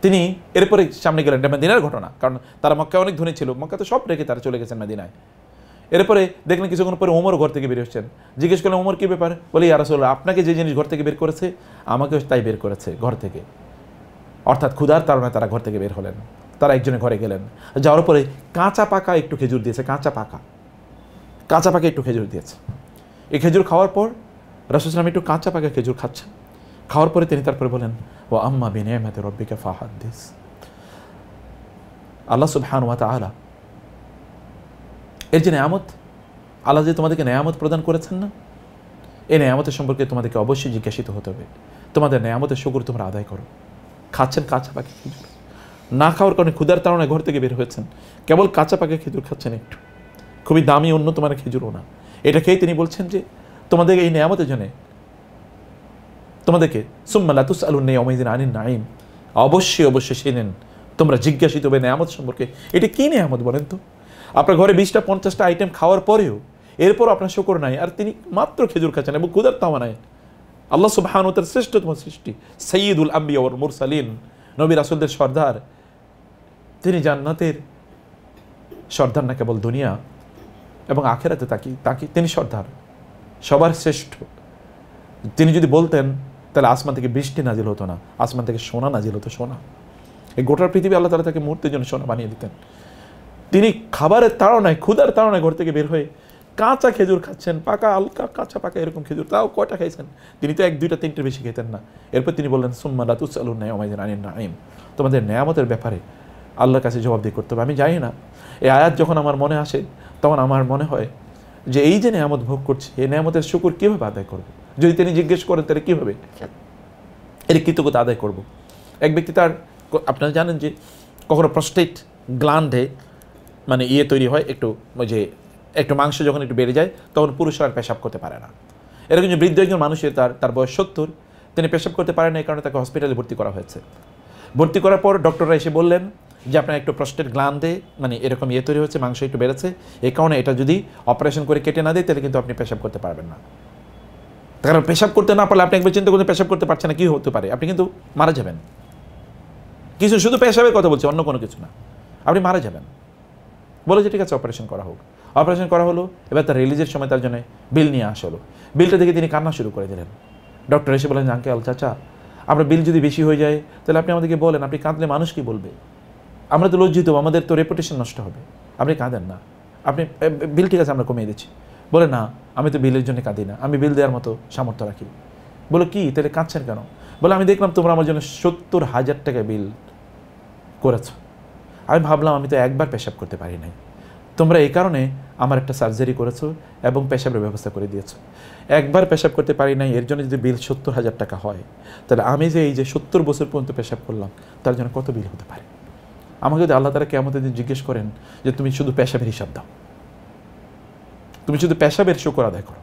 তিনি এরপরে সামনে গেলেন, এটা মদিনার ঘটনা, কারণ তারা মক্কায় অনেক ধনী ছিল, মক্কা তো সব রেখে তারা চলে গেছেন মদিনায়। এরপরে দেখলেন কিছুক্ষণ পরে ওমর ঘর থেকে বের হচ্ছেন। জিজ্ঞেস করলেন, ওমর কী ব্যাপার? বলে, ইয়া রাসূলুল্লাহ, আপনাকে যে জিনিস ঘর থেকে বের করেছে আমাকেও তাই বের করেছে ঘর থেকে। অর্থাৎ ক্ষুধার কারণে তারা ঘর থেকে বের হলেন। তারা একজনের ঘরে গেলেন, যাওয়ার পরে কাঁচা পাকা একটু খেজুর দিয়েছে, কাঁচা পাকা একটু খেজুর দিয়েছে। এই খেজুর খাওয়ার পর রাসূল সাল্লাল্লাহু আলাইহি ওয়াসাল্লাম একটু কাঁচা পাকা খেজুর খাচ্ছেন। খাওয়ার পরে তিনি তারপরে বলেন, ও আম্মা বিনিয়ামাতি রাব্বিকা ফাহাদ্দিস। আল্লাহ সুবহানাহু ওয়া তাআলা এর যে নেয়ামত, আল্লাহ যে তোমাদেরকে নেয়ামত প্রদান করেছেন না, এই নেয়ামতের সম্পর্কে তোমাদেরকে অবশ্যই জিজ্ঞাসিত হতে হবে। তোমাদের নেয়ামতের শুকর তোমরা আদায় করো। খাচ্ছেন কাঁচা পাকে খেজুর, না খাওয়ার কারণে ক্ষুধার তাড়নায় ঘর থেকে বের হয়েছেন, কেবল কাঁচা পাকে খেজুর খাচ্ছেন, একটু খুবই দামি অন্য তোমার খেজুরও না, এটা খেয়ে তিনি বলছেন যে তোমাদের এই নেয়ামতের জন্য তোমাদেরকে সুম্মা লা তুসআলুনা ইয়াওমাইযিন আনিন নাঈম, অবশ্যই অবশ্যই সেদিন তোমরা জিজ্ঞাসিত হবে নেয়ামত সম্পর্কে। এটা কি নেয়ামত বলেন তো? আপনার ঘরে 20টা 50টা আইটেম খাওয়ার পরেও এরপর আপনার শুকর নাই, আর তিনি মাত্র খেজুর খাচ্ছেন এবং ক্ষুধার তাওয়া নাই। আল্লাহ সুবহানাহু ওয়া তাআলার শ্রেষ্ঠতম সৃষ্টি, সাইয়্যিদুল আম্বিয়া ওয়াল মুরসালিন, নবী রাসূলদের সর্দার, তিনি জান্নাতের সর্দার না কেবল দুনিয়া এবং আখিরাতে তাকি তিনি সর্দার, সবার শ্রেষ্ঠ। তিনি যদি বলতেন তাহলে আসমান থেকে বৃষ্টি নাজিল হতো না, আসমান থেকে সোনা নাজিল হতো, সোনা। এই গোটার পৃথিবী আল্লাহ তাআলা তাকে মুহূর্তের জন্য সোনা বানিয়ে দিতেন। তিনি খাবারের তাড়নায়, ক্ষুধার তাড়নায় ঘর থেকে বের হয়ে কাঁচা খেজুর খাচ্ছেন, পাকা হালকা কাঁচা পাকা এরকম খেজুর, তাও কয়টা খাইছেন? তিনি তো 1, 2টা 3টের বেশি খেতেন না। এরপর তিনি বললেন, সুম্মা লা তুসআলুনা ইয়াওমাইযিন আনিন নাঈম, তোমাদের নেয়ামতের ব্যাপারে আল্লাহর কাছে জবাবদিহি করতে হবে। আমি জানি না, এই আয়াত যখন আমার মনে আসে তখন আমার মনে হয় যে এই যে নেয়ামত ভোগ করছি, এই নেয়ামতের শুকর কীভাবে আদায় করব? যদি তিনি জিজ্ঞেস করেন তাহলে কীভাবে এর কৃতজ্ঞতা আদায় করব? এক ব্যক্তি তার, আপনারা জানেন যে কখনো প্রস্টেট গ্ল্যান্ডে মানে তৈরি হয়, একটু মাংস যখন একটু বেড়ে যায় তখন পুরুষরা আর পেশাব করতে পারে না। এরকম যে বৃদ্ধ একজন মানুষের তার বয়স 70, তিনি পেশাব করতে পারেন না, এই কারণে তাকে হসপিটালে ভর্তি করা হয়েছে। ভর্তি করার পর ডক্টররা এসে বললেন যে আপনার একটু প্রস্টেট গ্ল্যান্ডে মানে এরকম তৈরি হচ্ছে, মাংস একটু বেড়েছে, এই কারণে এটা যদি অপারেশন করে কেটে না দেয় তাহলে কিন্তু আপনি পেশাব করতে পারবেন না। কারণ পেশাব করতে না পারলে আপনি একবার চিন্তা করতে পেশাব করতে পারছেন না, কী হতে পারে? আপনি কিন্তু মারা যাবেন। কিছু শুধু পেশাবের কথা বলছি, অন্য কোনো কিছু না, আপনি মারা যাবেন। বলে যে ঠিক আছে অপারেশন করা হোক। অপারেশন করা হলো, এবার তার রিলিজের সময় তার জন্য বিল নিয়ে আসা হলো। বিলটা দেখে তিনি কান্না শুরু করে দিলেন। ডক্টর এসে বলেন, আঙ্কেল চাচা, আমরা বিল যদি বেশি হয়ে যায় তাহলে আপনি আমাদেরকে বলেন, আপনি কাঁদলে মানুষ কি বলবে? আমরা তো লজ্জিত, আমাদের তো রেপুটেশন নষ্ট হবে, আপনি কাঁদেন না, আপনি বিল ঠিক আছে আমরা কমিয়ে দিচ্ছি। বলে না, আমি তো বিলের জন্য কাঁদি না, আমি বিল দেওয়ার মতো সামর্থ্য রাখি। বলো কি, তাহলে কাঁদছেন কেন? বলে আমি দেখলাম তোমরা আমার জন্য 70,000 টাকা বিল করেছ, আমি ভাবলাম আমি তো একবার পেশাব করতে পারি নাই, তোমরা এই কারণে আমার একটা সার্জারি করেছো এবং পেশাবের ব্যবস্থা করে দিয়েছো। একবার পেশাব করতে পারি নাই, এর জন্য যদি বিল 70,000 টাকা হয়, তাহলে আমি যে এই যে 70 বছর পর্যন্ত পেশাব করলাম তার জন্য কত বিল হতে পারে? আমাকে যদি আল্লাহ তাআলা কিয়ামতের দিন জিজ্ঞেস করেন যে তুমি শুধু পেশাবের হিসাব দাও, তুমি শুধু পেশাবের শুকর আদায় করো,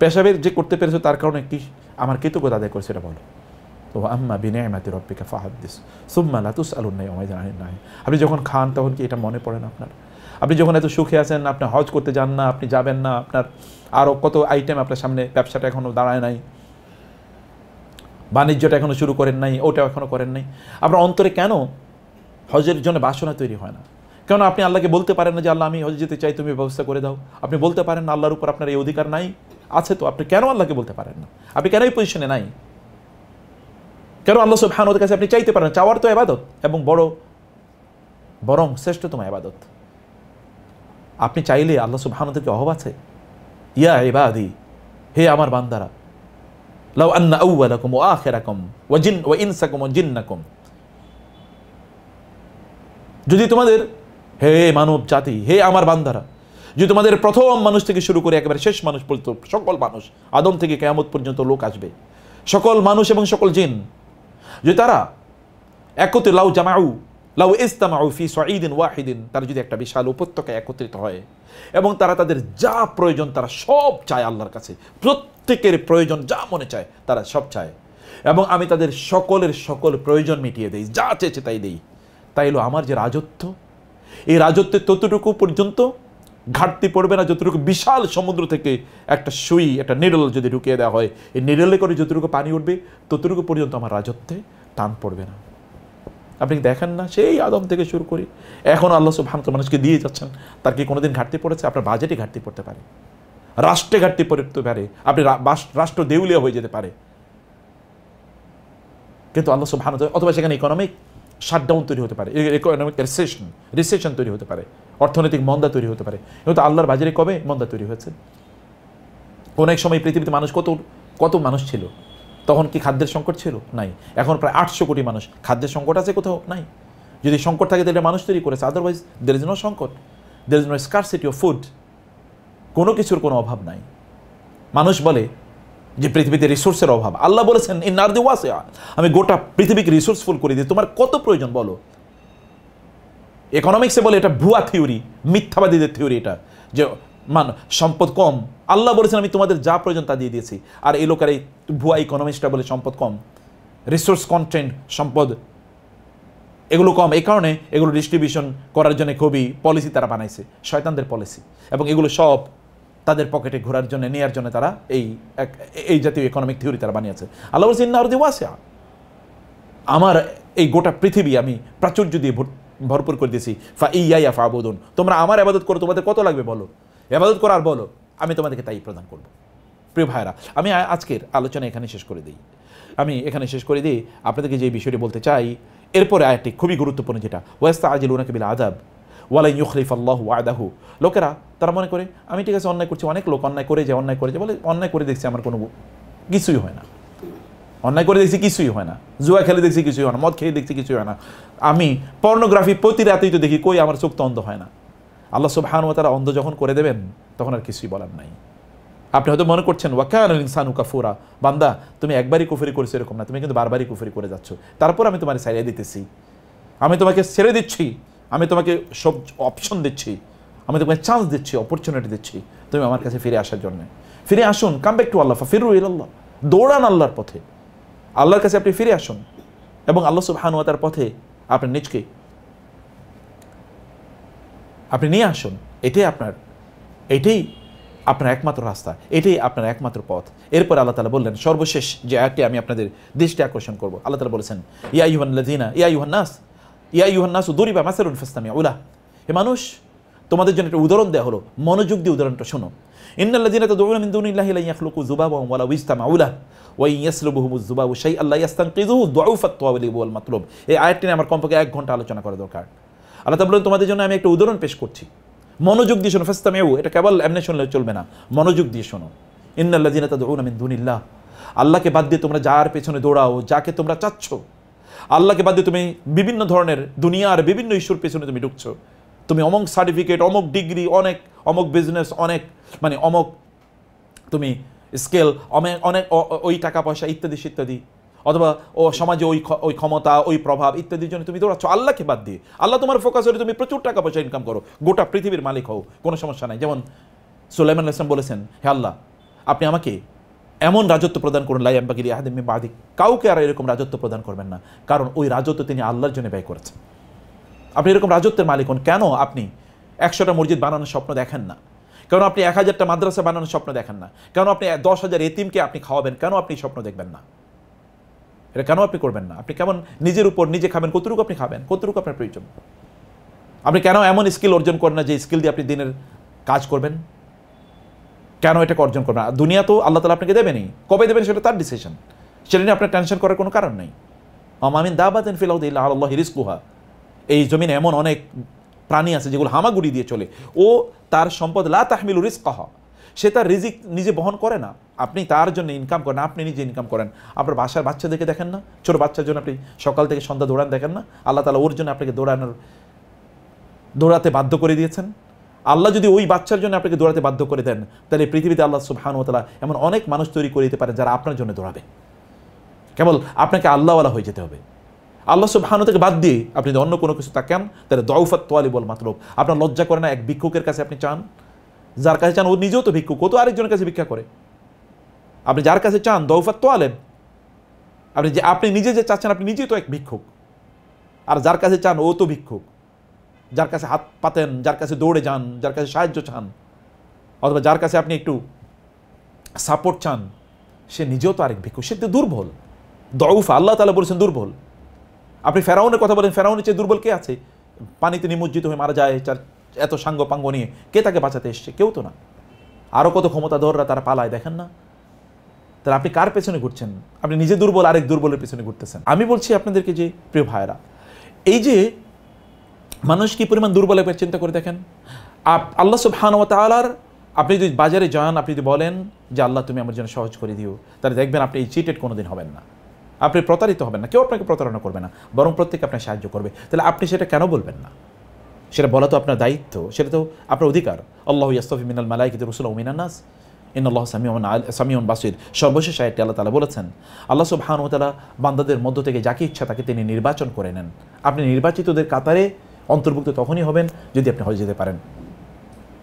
পেশাবের যে করতে পেরেছো তার কারণে কি আমার কৃতজ্ঞতা আদায় করছে এটা বলো। তো আম্মা বিনিয়ামাতি রাব্বিকা ফাহাদ্দিস সুম্মা লা তুসআলুনা ইয়াওমাইযিন আনিন নাঈম। আপনি যখন খান তখন কি এটা মনে পড়ে না আপনার? আপনি যখন এত সুখে আছেন, আপনি হজ করতে যান না, আপনি যাবেন না, আপনার আরও কত আইটেম আপনার সামনে, ব্যবসাটা এখনও দাঁড়ায় নাই, বাণিজ্যটা এখনও শুরু করেন নাই, ওটাও এখনও করেন নাই, আপনার অন্তরে কেন হজের জন্য বাসনা তৈরি হয় না? কেন আপনি আল্লাহকে বলতে পারেন না যে আল্লাহ আমি হজে যেতে চাই, তুমি ব্যবস্থা করে দাও? আপনি বলতে পারেন না আল্লাহর উপর আপনার এই অধিকার নাই? আছে তো, আপনি কেন আল্লাহকে বলতে পারেন না? আপনি কেন এই পজিশনে নাই? কেন আল্লাহ সুবহানাহু ওয়া তাআলার কাছে আপনি চাইতে পারেন? চাওয়ার তো ইবাদত এবং বরং শ্রেষ্ঠতম ইবাদত। আপনি চাইলে আল্লাহ সুবহানাহু ওয়া তাআলার কি অভাব আছে? ইয়া ইবাদি, হে আমার বান্দারা, লাউ আন্না আউওয়ালাকুম ওয়া আখিরাকুম ওয়া ইনসাকুম ওয়া জিন্নাকুম, যদি তোমাদের, হে মানব জাতি, হে আমার বান্দারা, যদি তোমাদের প্রথম মানুষ থেকে শুরু করে একেবারে শেষ মানুষ পর্যন্ত সকল মানুষ, আদম থেকে কিয়ামত পর্যন্ত লোক আসবে, সকল মানুষ এবং সকল জিন, যদি তারা একত্রে লাউ ইজতামাউ ফি সাঈদিন ওয়াহিদিন, তারা যদি একটা বিশাল উপত্যকায় একত্রিত হয় এবং তারা তাদের যা প্রয়োজন তারা সব চায় আল্লাহর কাছে, প্রত্যেকের প্রয়োজন যা মনে চায় তারা সব চায়, এবং আমি তাদের সকলের সকল প্রয়োজন মিটিয়ে দেই, যা চেয়েছে তাই দেই, তাই হলো আমার যে রাজত্ব, এই রাজত্বের ততটুকু পর্যন্ত ঘাটতি পড়বে না যতটুকু বিশাল সমুদ্র থেকে একটা সুই, একটা নিডল যদি ঢুকিয়ে দেওয়া হয়, এই নিডলে করে যতটুকু পানি উঠবে ততটুকু পর্যন্ত আমার রাজত্বে টান পড়বে না। আপনি দেখেন না, সেই আদম থেকে শুরু করি এখন আল্লাহ সুবহানাহু ওয়া তাআলা মানুষকে দিয়ে যাচ্ছেন, তার কি কোনোদিন ঘাটতি পড়েছে? আপনার বাজেটে ঘাটতি পড়তে পারে, রাষ্ট্রে ঘাটতি পড়তে পারে, আপনি রাষ্ট্র দেউলিয়া হয়ে যেতে পারে, কিন্তু আল্লাহ সুবহানাহু ওয়া তাআলা, অথবা সেখানে ইকোনমিক শাটডাউন তৈরি হতে পারে, ইকোনমিক রিসেশন তৈরি হতে পারে, অর্থনৈতিক মন্দা তৈরি হতে পারে। কিন্তু আল্লাহর বাজারে কবে মন্দা তৈরি হয়েছে? কোন এক সময় পৃথিবীতে মানুষ কত মানুষ ছিল, তখন কি খাদ্যের সংকট ছিল? নাই। এখন প্রায় 800 কোটি মানুষ। খাদ্যের সংকট আছে কোথাও? নাই। যদি সংকট থাকে তাহলে মানুষ তৈরি করেছে, আদারওয়াইজ দের ইজ নো সংকট, there is no scarcity of food. কোনো কিছুর কোনো অভাব নাই। মানুষ বলে যে পৃথিবীতে রিসোর্সের অভাব। আল্লাহ বলেছেন ইন্নার দি ওয়াসিআ, আমি গোটা পৃথিবীকে রিসোর্সফুল করে দিই, তোমার কত প্রয়োজন বলো। ইকোনমিক্সে বলে এটা ভুয়া থিওরি, মিথ্যাবাদীদের থিওরি এটা, যে সম্পদ কম। আল্লাহ বলেছেন আমি তোমাদের যা প্রয়োজন তা দিয়ে দিয়েছি। আর এই লোকের এই ভুয়া ইকোনমিক্সটা বলে সম্পদ কম, রিসোর্স কনটেন্ট, সম্পদ এগুলো কম। এই কারণে এগুলো ডিস্ট্রিবিউশন করার জন্য খুবই পলিসি তারা বানাইছে, শয়তানদের পলিসি, এবং এগুলো সব তাদের পকেটে ঘোরার জন্য, নেওয়ার জন্য তারা এই জাতীয় ইকোনমিক থিওরি তারা বানিয়েছে। আল্লাহ বলছেন ইন্না আরদি ওয়াসিআ, আমার এই গোটা পৃথিবী আমি প্রাচুর্য দিয়ে ভরপুর করে দিয়েছি। ফা ইয়া ফাবুদুন, তোমরা আমার ইবাদত করো, তোমাদের কত লাগবে বলো, ইবাদত করো আর বলো, আমি তোমাদেরকে তাই প্রদান করব। প্রিয় ভাইরা, আমি আজকের আলোচনা এখানে শেষ করে দিই। আপনাদেরকে যে বিষয়টি বলতে চাই, এরপরে আয়াতটি খুবই গুরুত্বপূর্ণ, যেটা ওয়াস্তাআজিলুনাকা বিল আযাব ওয়ালা ইউখলিফাল্লাহু ওয়াদাহু। লোকেরা তারা মনে করে আমি ঠিক আছে অন্যায় করছি, অনেক লোক অন্যায় করে বলে অন্যায় করে দেখছি আমার কোনো কিছুই হয় না, অন্যায় করে দেখছি কিছুই হয় না, জুয়া খেলে দেখছি কিছুই হয় না, মদ খেয়ে দেখছি কিছুই হয় না, আমি পর্নোগ্রাফি প্রতি রাতেই তো দেখি, কই আমার চোখ তো অন্ধ হয় না। আল্লাহ সুবহানাহু ওয়া তাআলা অন্ধ যখন করে দেবেন তখন আর কিছুই বলার নাই। আপনি হয়তো মনে করছেন ওয়া কানাল ইনসানু কাফুরা, বান্দা তুমি একবারই কুফরি করেছো এরকম না, তুমি কিন্তু বারবারই কুফরি করে যাচ্ছ। তারপর আমি তোমাকে ছেড়ে দিতেছি, আমি তোমাকে ছেড়ে দিচ্ছি, আমি তোমাকে সব অপশন দিচ্ছি, আমি তোমাকে চান্স দিচ্ছি, অপরচুনিটি দিচ্ছি তুমি আমার কাছে ফিরে আসার জন্য। ফিরে আসুন, কাম ব্যাক টু আল্লাহ, ফাফিরু ইলাল্লাহ, দৌড়ান আল্লাহর পথে, আল্লাহর কাছে আপনি ফিরে আসুন এবং আল্লাহ সুবহানাহু ওয়া তাআলার পথে আপনার নিজকে আপনি নিয়ে আসুন। এটাই আপনার একমাত্র রাস্তা, এটাই আপনার একমাত্র পথ। এরপর আল্লাহ তাআলা বললেন, সর্বশেষ যে আয়াতটি আমি আপনাদের দৃষ্টি আকর্ষণ করব, আল্লাহ তাআলা বলেছেন ইয়া আইয়ুহান নাস দুরিবা মাসালুন ফাসতামিউ লাহু, হে মানুষ তোমাদের জন্য একটা উদাহরণ দেওয়া হলো, মনোযোগ দিয়ে উদাহরণটা শোনো। ইন্নাল্লাযীনা তাদউনা মিন দুনিল্লাহি লা ইয়াখলুকু যুবাবান ওয়ালাউ ইসতামাউ লাহু ওয়া ইন ইয়াসলুবহুমুয যুবাবু শাইআন লা ইয়াস্তানকিযুহু দুআফাত তাওয়ালি ওয়াল মাতলুব। এই আয়াতটি নিয়ে আমার কমপক্ষে 1 ঘন্টা আলোচনা করা দরকার। আল্লাহ তাআলা বলেন তোমাদের জন্য আমি একটা উদাহরণ পেশ করছি, মনোযোগ দিয়ে শোনো। ফাসতামিউ, এটা কেবল এমনি শুনলে চলবে না, মনোযোগ দিয়ে শোনো। ইন্নাল্লাযীনা তাদউনা মিন দুনিল্লাহ, আল্লাহকে বাদ দিয়ে তোমরা যার পেছনে দৌড়াও, যাকে তোমরা চাচ্ছ, আল্লাহকে বাদ দিয়ে তুমি বিভিন্ন ধরনের দুনিয়ার বিভিন্ন ইস্যুর পেছনে তুমি ঢুকছো। তুমি অমক সার্টিফিকেট, অমক ডিগ্রি, অমক বিজনেস, অমক তুমি স্কেল, অনেক ওই টাকা পয়সা ইত্যাদি ইত্যাদি, অথবা সমাজে ওই ক্ষমতা, ওই প্রভাব ইত্যাদির জন্য তুমি দৌড়াচ্ছ আল্লাহকে বাদ দিয়ে। আল্লাহ তোমার ফোকাস হলে তুমি প্রচুর টাকা পয়সা ইনকাম করো, গোটা পৃথিবীর মালিক হও, কোনো সমস্যা নাই। যেমন সুলাইমান আলাইহিস সালাম বলেছেন, হে আল্লাহ আপনি আমাকে এমন রাজত্ব প্রদান করুন, লা ইয়ানবাগি লি আহাদিন মিন বা'দি, কাউকে আর এরকম রাজত্ব প্রদান করবেন না, কারণ ওই রাজত্ব তিনি আল্লাহর জন্য ব্যয় করেছেন। আপনি এরকম রাজত্বের মালিক হন। কেন আপনি 100টা মসজিদ বানানোর স্বপ্ন দেখেন না? কেন আপনি 1000টা মাদ্রাসা বানানোর স্বপ্ন দেখেন না? কেন আপনি 10,000 এতিমকে আপনি খাওয়াবেন? কেন আপনি স্বপ্ন দেখবেন না? এটা কেন আপনি করবেন না? আপনি কেমন নিজের উপর নিজে খাবেন? কতটুকু আপনি খাবেন? কতটুকু আপনার প্রয়োজন? আপনি কেন এমন স্কিল অর্জন করেন না যে স্কিল দিয়ে আপনি দিনের কাজ করবেন? কেন এটাকে অর্জন করবেন না? দুনিয়া তো আল্লাহ তাআলা আপনাকে দেবেনই, কবে দেবেন সেটা তার ডিসিশন, সেটা নিয়ে আপনার টেনশন করার কোনো কারণ নেই। আমা মিন দাবাতিন ফিল আরদি ইল্লা আলাল্লাহি রিজকুহা, এই জমিনে এমন অনেক প্রাণী আছে যেগুলো হামাগুড়ি দিয়ে চলে, ও তার সম্পদ লা তাহমিলু রিজকাহা, সে তার রিজিক নিজে বহন করে না। আপনি তার জন্য ইনকাম করেন, আপনি নিজে ইনকাম করেন। আপনার বাসার বাচ্চাদেরকে দেখেন না, ছোট বাচ্চার জন্য আপনি সকাল থেকে সন্ধ্যা দৌড়ান দেখেন না? আল্লাহ তাআলা ওর জন্য আপনাকে দৌড়াতে বাধ্য করে দিয়েছেন। আল্লাহ যদি ওই বাচ্চার জন্য আপনাকে দৌড়াতে বাধ্য করে দেন, তাহলে পৃথিবীতে আল্লাহ সুবহানাহু ওয়া তাআলা এমন অনেক মানুষ তৈরি করে দিতে পারেন যারা আপনার জন্য দৌড়াবে। কেবল আপনাকে আল্লাহওয়ালা হয়ে যেতে হবে। আল্লাহ সুবহানাহু থেকে বাদ দিয়ে আপনি যদি অন্য কোনো কিছু তাকান, তাহলে দুআফাত তাওয়ালিব ওয়াল মাতলুব। আপনার লজ্জা করে না এক ভিক্ষুকের কাছে আপনি চান? যার কাছে চান ও নিজেও তো ভিক্ষুক, ও তো আরেকজনের কাছে ভিক্ষা করে। আপনি যার কাছে চান দুআফাত তাওয়ালিব, আপনি নিজে যে চাচ্ছেন আপনি নিজেই তো এক ভিক্ষুক। আর যার কাছে চান ও তো ভিক্ষুক, যার কাছে হাত পাতেন, যার কাছে দৌড়ে যান, যার কাছে সাহায্য চান, অথবা যার কাছে আপনি একটু সাপোর্ট চান, সে নিজেও তো আরেক ভিক্ষুক, সে তো দুর্বল। দুআফা, আল্লাহ তাআলা বলেছেন দুর্বল। আপনি ফেরাউনের কথা বলেন, ফেরাউনের চেয়ে দুর্বল কে আছে? পানিতে নিমজ্জিত হয়ে মারা যায়, এত সাঙ্গ পাঙ্গ নিয়ে কে তাকে বাঁচাতে এসছে? কেউ তো না। আরও কত ক্ষমতাধররা তারা পালায়, দেখেন না? তাহলে আপনি কার পেছনে ঘুরছেন? আপনি নিজে দুর্বল, আরেক দুর্বলের পেছনে ঘুরতেছেন। আমি বলছি আপনাদেরকে যে প্রিয় ভাইরা, এই যে মানুষ কি পরিমাণ দুর্বল, একবার চিন্তা করে দেখেন। আল্লাহ সুবহানাহু ওয়া তাআলার, আপনি যদি বাজারে যান, আপনি যদি বলেন যে আল্লাহ তুমি আমার জন্য সহজ করে দিও, তাহলে দেখবেন আপনি এই চিটেড কোনোদিন হবেন না, আপনি প্রতারিত হবেন না, কেউ আপনাকে প্রতারণা করবে না, বরং প্রত্যেকে আপনার সাহায্য করবে। তাহলে আপনি সেটা কেন বলবেন না? সেটা বলা তো আপনার দায়িত্ব, সেটা তো আপনার অধিকার। আল্লাহু ইয়াস্তাফি মিনাল মালাইকাতি রাসূলাও ওয়া মিনান নাস ইন্নাল্লাহা সামিউন বাসীর। সর্বশেষ আয়াতে আল্লাহ তাআলা বলেছেন, আল্লাহ সুবহানাহু ওয়া তাআলা বান্দাদের মধ্য থেকে যাকে ইচ্ছা তাকে তিনি নির্বাচন করে নেন। আপনি নির্বাচিতদের কাতারে অন্তর্ভুক্ত তখনই হবেন যদি আপনি হজে যেতে পারেন।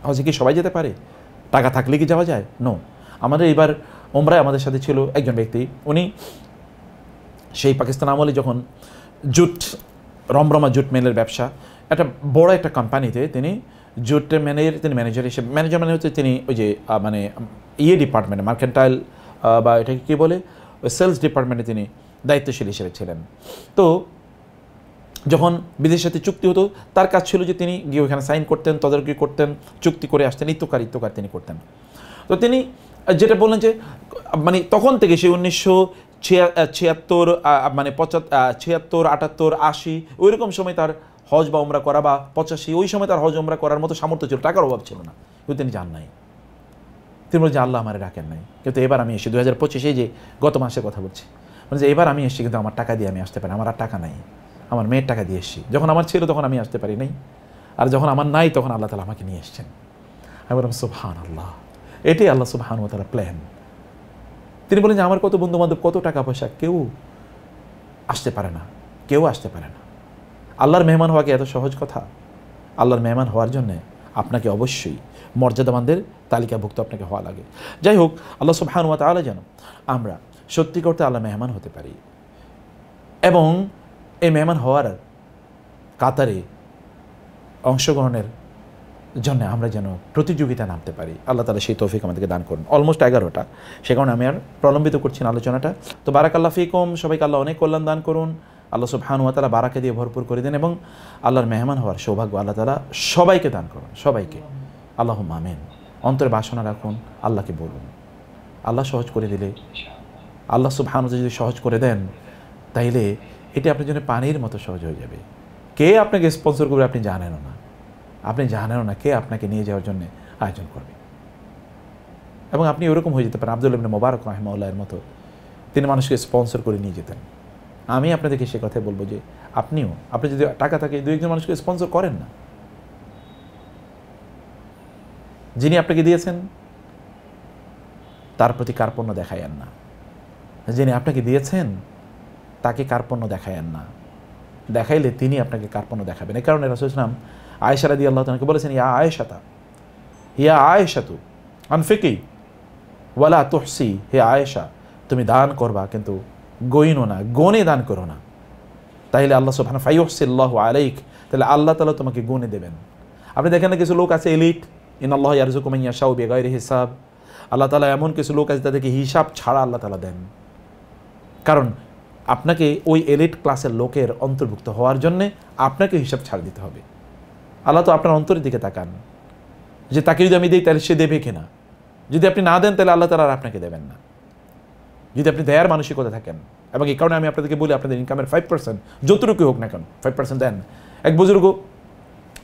হজে কি সবাই যেতে পারে? টাকা থাকলে কি যাওয়া যায়? নো। আমাদের এবার ওমরায় আমাদের সাথে ছিল একজন ব্যক্তি, উনি সেই পাকিস্তান আমলে যখন রমরমা জুট মিলের ব্যবসা, একটা বড় একটা কোম্পানিতে তিনি জুট মিলের তিনি ম্যানেজার হিসেবে, ম্যানেজার মানে হচ্ছে তিনি ওই যে মানে ডিপার্টমেন্টে, মার্কেন্টাইল বা এটাকে কী বলে, ওই সেলস ডিপার্টমেন্টে তিনি দায়িত্বশীল হিসেবে ছিলেন। তো যখন বিদেশের সাথে চুক্তি হতো, তার কাজ ছিল যে তিনি গিয়ে ওখানে সাইন করতেন, তদারকি করতেন, চুক্তি করে আসতেন, ইত্যকার তিনি করতেন। তো তিনি যেটা বললেন যে মানে তখন থেকে সেই 1976 মানে 76, 78, 80 ওইরকম সময় তার হজ বা উমরা করা, বা 85 ওই সময় তার হজ উমরা করার মতো সামর্থ্য ছিল, টাকার অভাব ছিল না, কিন্তু তিনি যান নাই। তিনি বলছেন আল্লাহ আমারে ডাকেন নাই, কিন্তু এবার আমি এসেছি 2025, যে গত মাসের কথা বলছি, মানে যে এবার আমি এসেছি কিন্তু আমার টাকা দিয়ে আমি আসতে পারি, আমার আর টাকা নাই, আমার মেয়ের টাকা দিয়ে এসেছি। যখন আমার ছিল তখন আমি আসতে পারি নাই, আর যখন আমার নাই তখন আল্লাহ তাআলা আমাকে নিয়ে এসেছেন। আমি বললাম সুবহানাল্লাহ, এটাই আল্লাহ সুবহানাহু ওয়া তাআলার প্ল্যান। তিনি বলেন যে আমার কত বন্ধু বান্ধব, কত টাকা পয়সা, কেউ আসতে পারে না, কেউ আসতে পারে না। আল্লাহর মেহমান হওয়া কি এত সহজ কথা? আল্লাহর মেহমান হওয়ার জন্যে আপনাকে অবশ্যই মর্যাদাবানদের তালিকাভুক্ত আপনাকে হওয়া লাগে। যাই হোক, আল্লাহ সুবহানাহু ওয়া তাআলা যেন আমরা সত্যি করতে আল্লাহ মেহমান হতে পারি, এবং এই মেহমান হওয়ার কাতারে অংশগ্রহণের জন্য আমরা যেন প্রতিযোগিতা নামতে পারি। আল্লাহ তাআলা সেই তৌফিক আমাদেরকে দান করুন। অলমোস্ট 11টা, সে কারণে আমি আর প্রলম্বিত করছি না আলোচনাটা। তো বারাকাল্লাহু ফিকুম, সবাইকে আল্লাহ অনেক কল্যাণ দান করুন। আল্লাহ সুবহানাহু ওয়া তাআলা বারাকা দিয়ে ভরপুর করে দেন, এবং আল্লাহর মেহমান হওয়ার সৌভাগ্য আল্লাহ তাআলা সবাইকে দান করুন, সবাইকে। আল্লাহুম্মা আমিন। অন্তরে বাসনা রাখুন, আল্লাহকে বলুন। আল্লাহ সহজ করে দিলে, আল্লাহ সুবহানাহু ওয়া তাআলা যদি সহজ করে দেন, তাইলে এটি আপনার জন্য পানির মতো সহজ হয়ে যাবে। কে আপনাকে স্পন্সর করবে আপনি জানেনও না, কে আপনাকে নিয়ে যাওয়ার জন্য আয়োজন করবে। এবং আপনি ওরকম হয়ে যেতে পারেন আব্দুল্লাহ ইবনে মুবারক রাহিমাহুল্লাহর মতো, তিনি মানুষকে স্পন্সর করে নিয়ে যেতেন। আমি আপনাদেরকে সে কথাই বলবো যে আপনি যদি টাকা থাকে, দু একজন মানুষকে স্পন্সর করেন না। যিনি আপনাকে দিয়েছেন তার প্রতি কার্পণ্য দেখায়েন না, যিনি আপনাকে দিয়েছেন তাকে কার্পণ্য দেখায়েন না, দেখাইলে তিনি আপনাকে কার্পণ্য দেখাবেন। এই কারণে রাসূল সাল্লাল্লাহু আলাইহি ওয়াসাল্লাম আয়েশা রাদিয়াল্লাহু তাআলাকে বলেছেন, ইয়া আয়েশাতু আনফিকি ওয়ালা তুহসি, হে আয়েশা তুমি দান করবা কিন্তু গইনো না, গনে দান করো না, তাইলে আল্লাহ সুবহানাহু ফায়ুহসিল্লাহু আলাইক, তাহলে আল্লাহ তাআলা তোমাকে গুণে দেবেন। আপনি দেখেন না কিছু লোক আছে এলিট, ইন্নাল্লাহা ইয়ারযুকু মান ইয়াশাউ বিগাইরি হিসাব, আল্লাহ তাআলা এমন কিছু লোক আছে তাদেরকে হিসাব ছাড়া আল্লাহ তাআলা দেন। কারণ আপনাকে ওই এলিট ক্লাসের লোকের অন্তর্ভুক্ত হওয়ার জন্যে আপনাকে হিসাব ছাড় দিতে হবে। আল্লাহ তো আপনার অন্তরের দিকে তাকান, যে তাকে যদি আমি দিই তাহলে সে দেবে কিনা। যদি আপনি না দেন তাহলে আল্লাহ তাআলা আর আপনাকে দেবেন না। যদি আপনি দেয়ার মানসিকতা থাকেন, এবং এই কারণে আমি আপনাদেরকে বলি আপনাদের ইনকামের 5% যতটুকু হোক না কেন 5% দেন। এক বুজুর্গ,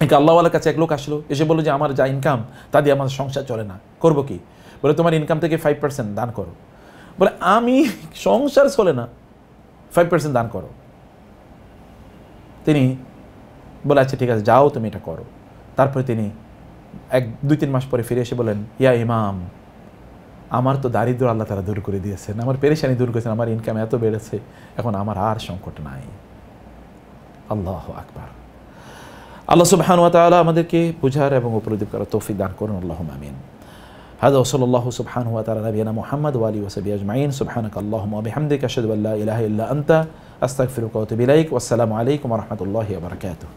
এক আল্লাহওয়ালার কাছে এক লোক আসলো, এসে বললো যে আমার যা ইনকাম তা দিয়ে আমার সংসার চলে না, করবো কি? বলে তোমার ইনকাম থেকে 5% দান করো। বলে আমি সংসার চলে না, 5% দান করো। তিনি বলে আচ্ছা ঠিক আছে, যাও তুমি এটা করো। তারপরে তিনি 2-3 মাস পরে ফিরে এসে বলেন, ইয়া ইমাম, আমার তো দারিদ্র আল্লাহ তাআলা দূর করে দিয়েছেন, আমার পেরেশানি দূর করেছেন, আমার ইনকাম এত বেড়েছে, এখন আমার আর সংকট নাই। আল্লাহু আকবার। আল্লাহ সুবহানাহু ওয়া তাআলা আমাদেরকে বুঝার এবং উপলব্ধি করার তৌফিক দান করুন। আল্লাহুম্মা আমিন। হাযা ওয়া সাল্লাল্লাহু সুবহানাহু ওয়া তাআলা নবিয়ানা মুহাম্মদ ওয়া আলিহি ওয়া সাহবিহি আজমাইন। সুবহানাকা আল্লাহুম্মা ওয়া বিহামদিকা আশহাদু আল্লা ইলাহা ইল্লা আনতা আস্তাগফিরুকা ওয়া আতুবু ইলাইক। ওয়াসসালামু আলাইকুম ওয়া রাহমাতুল্লাহি ওয়া বারাকাতুহু।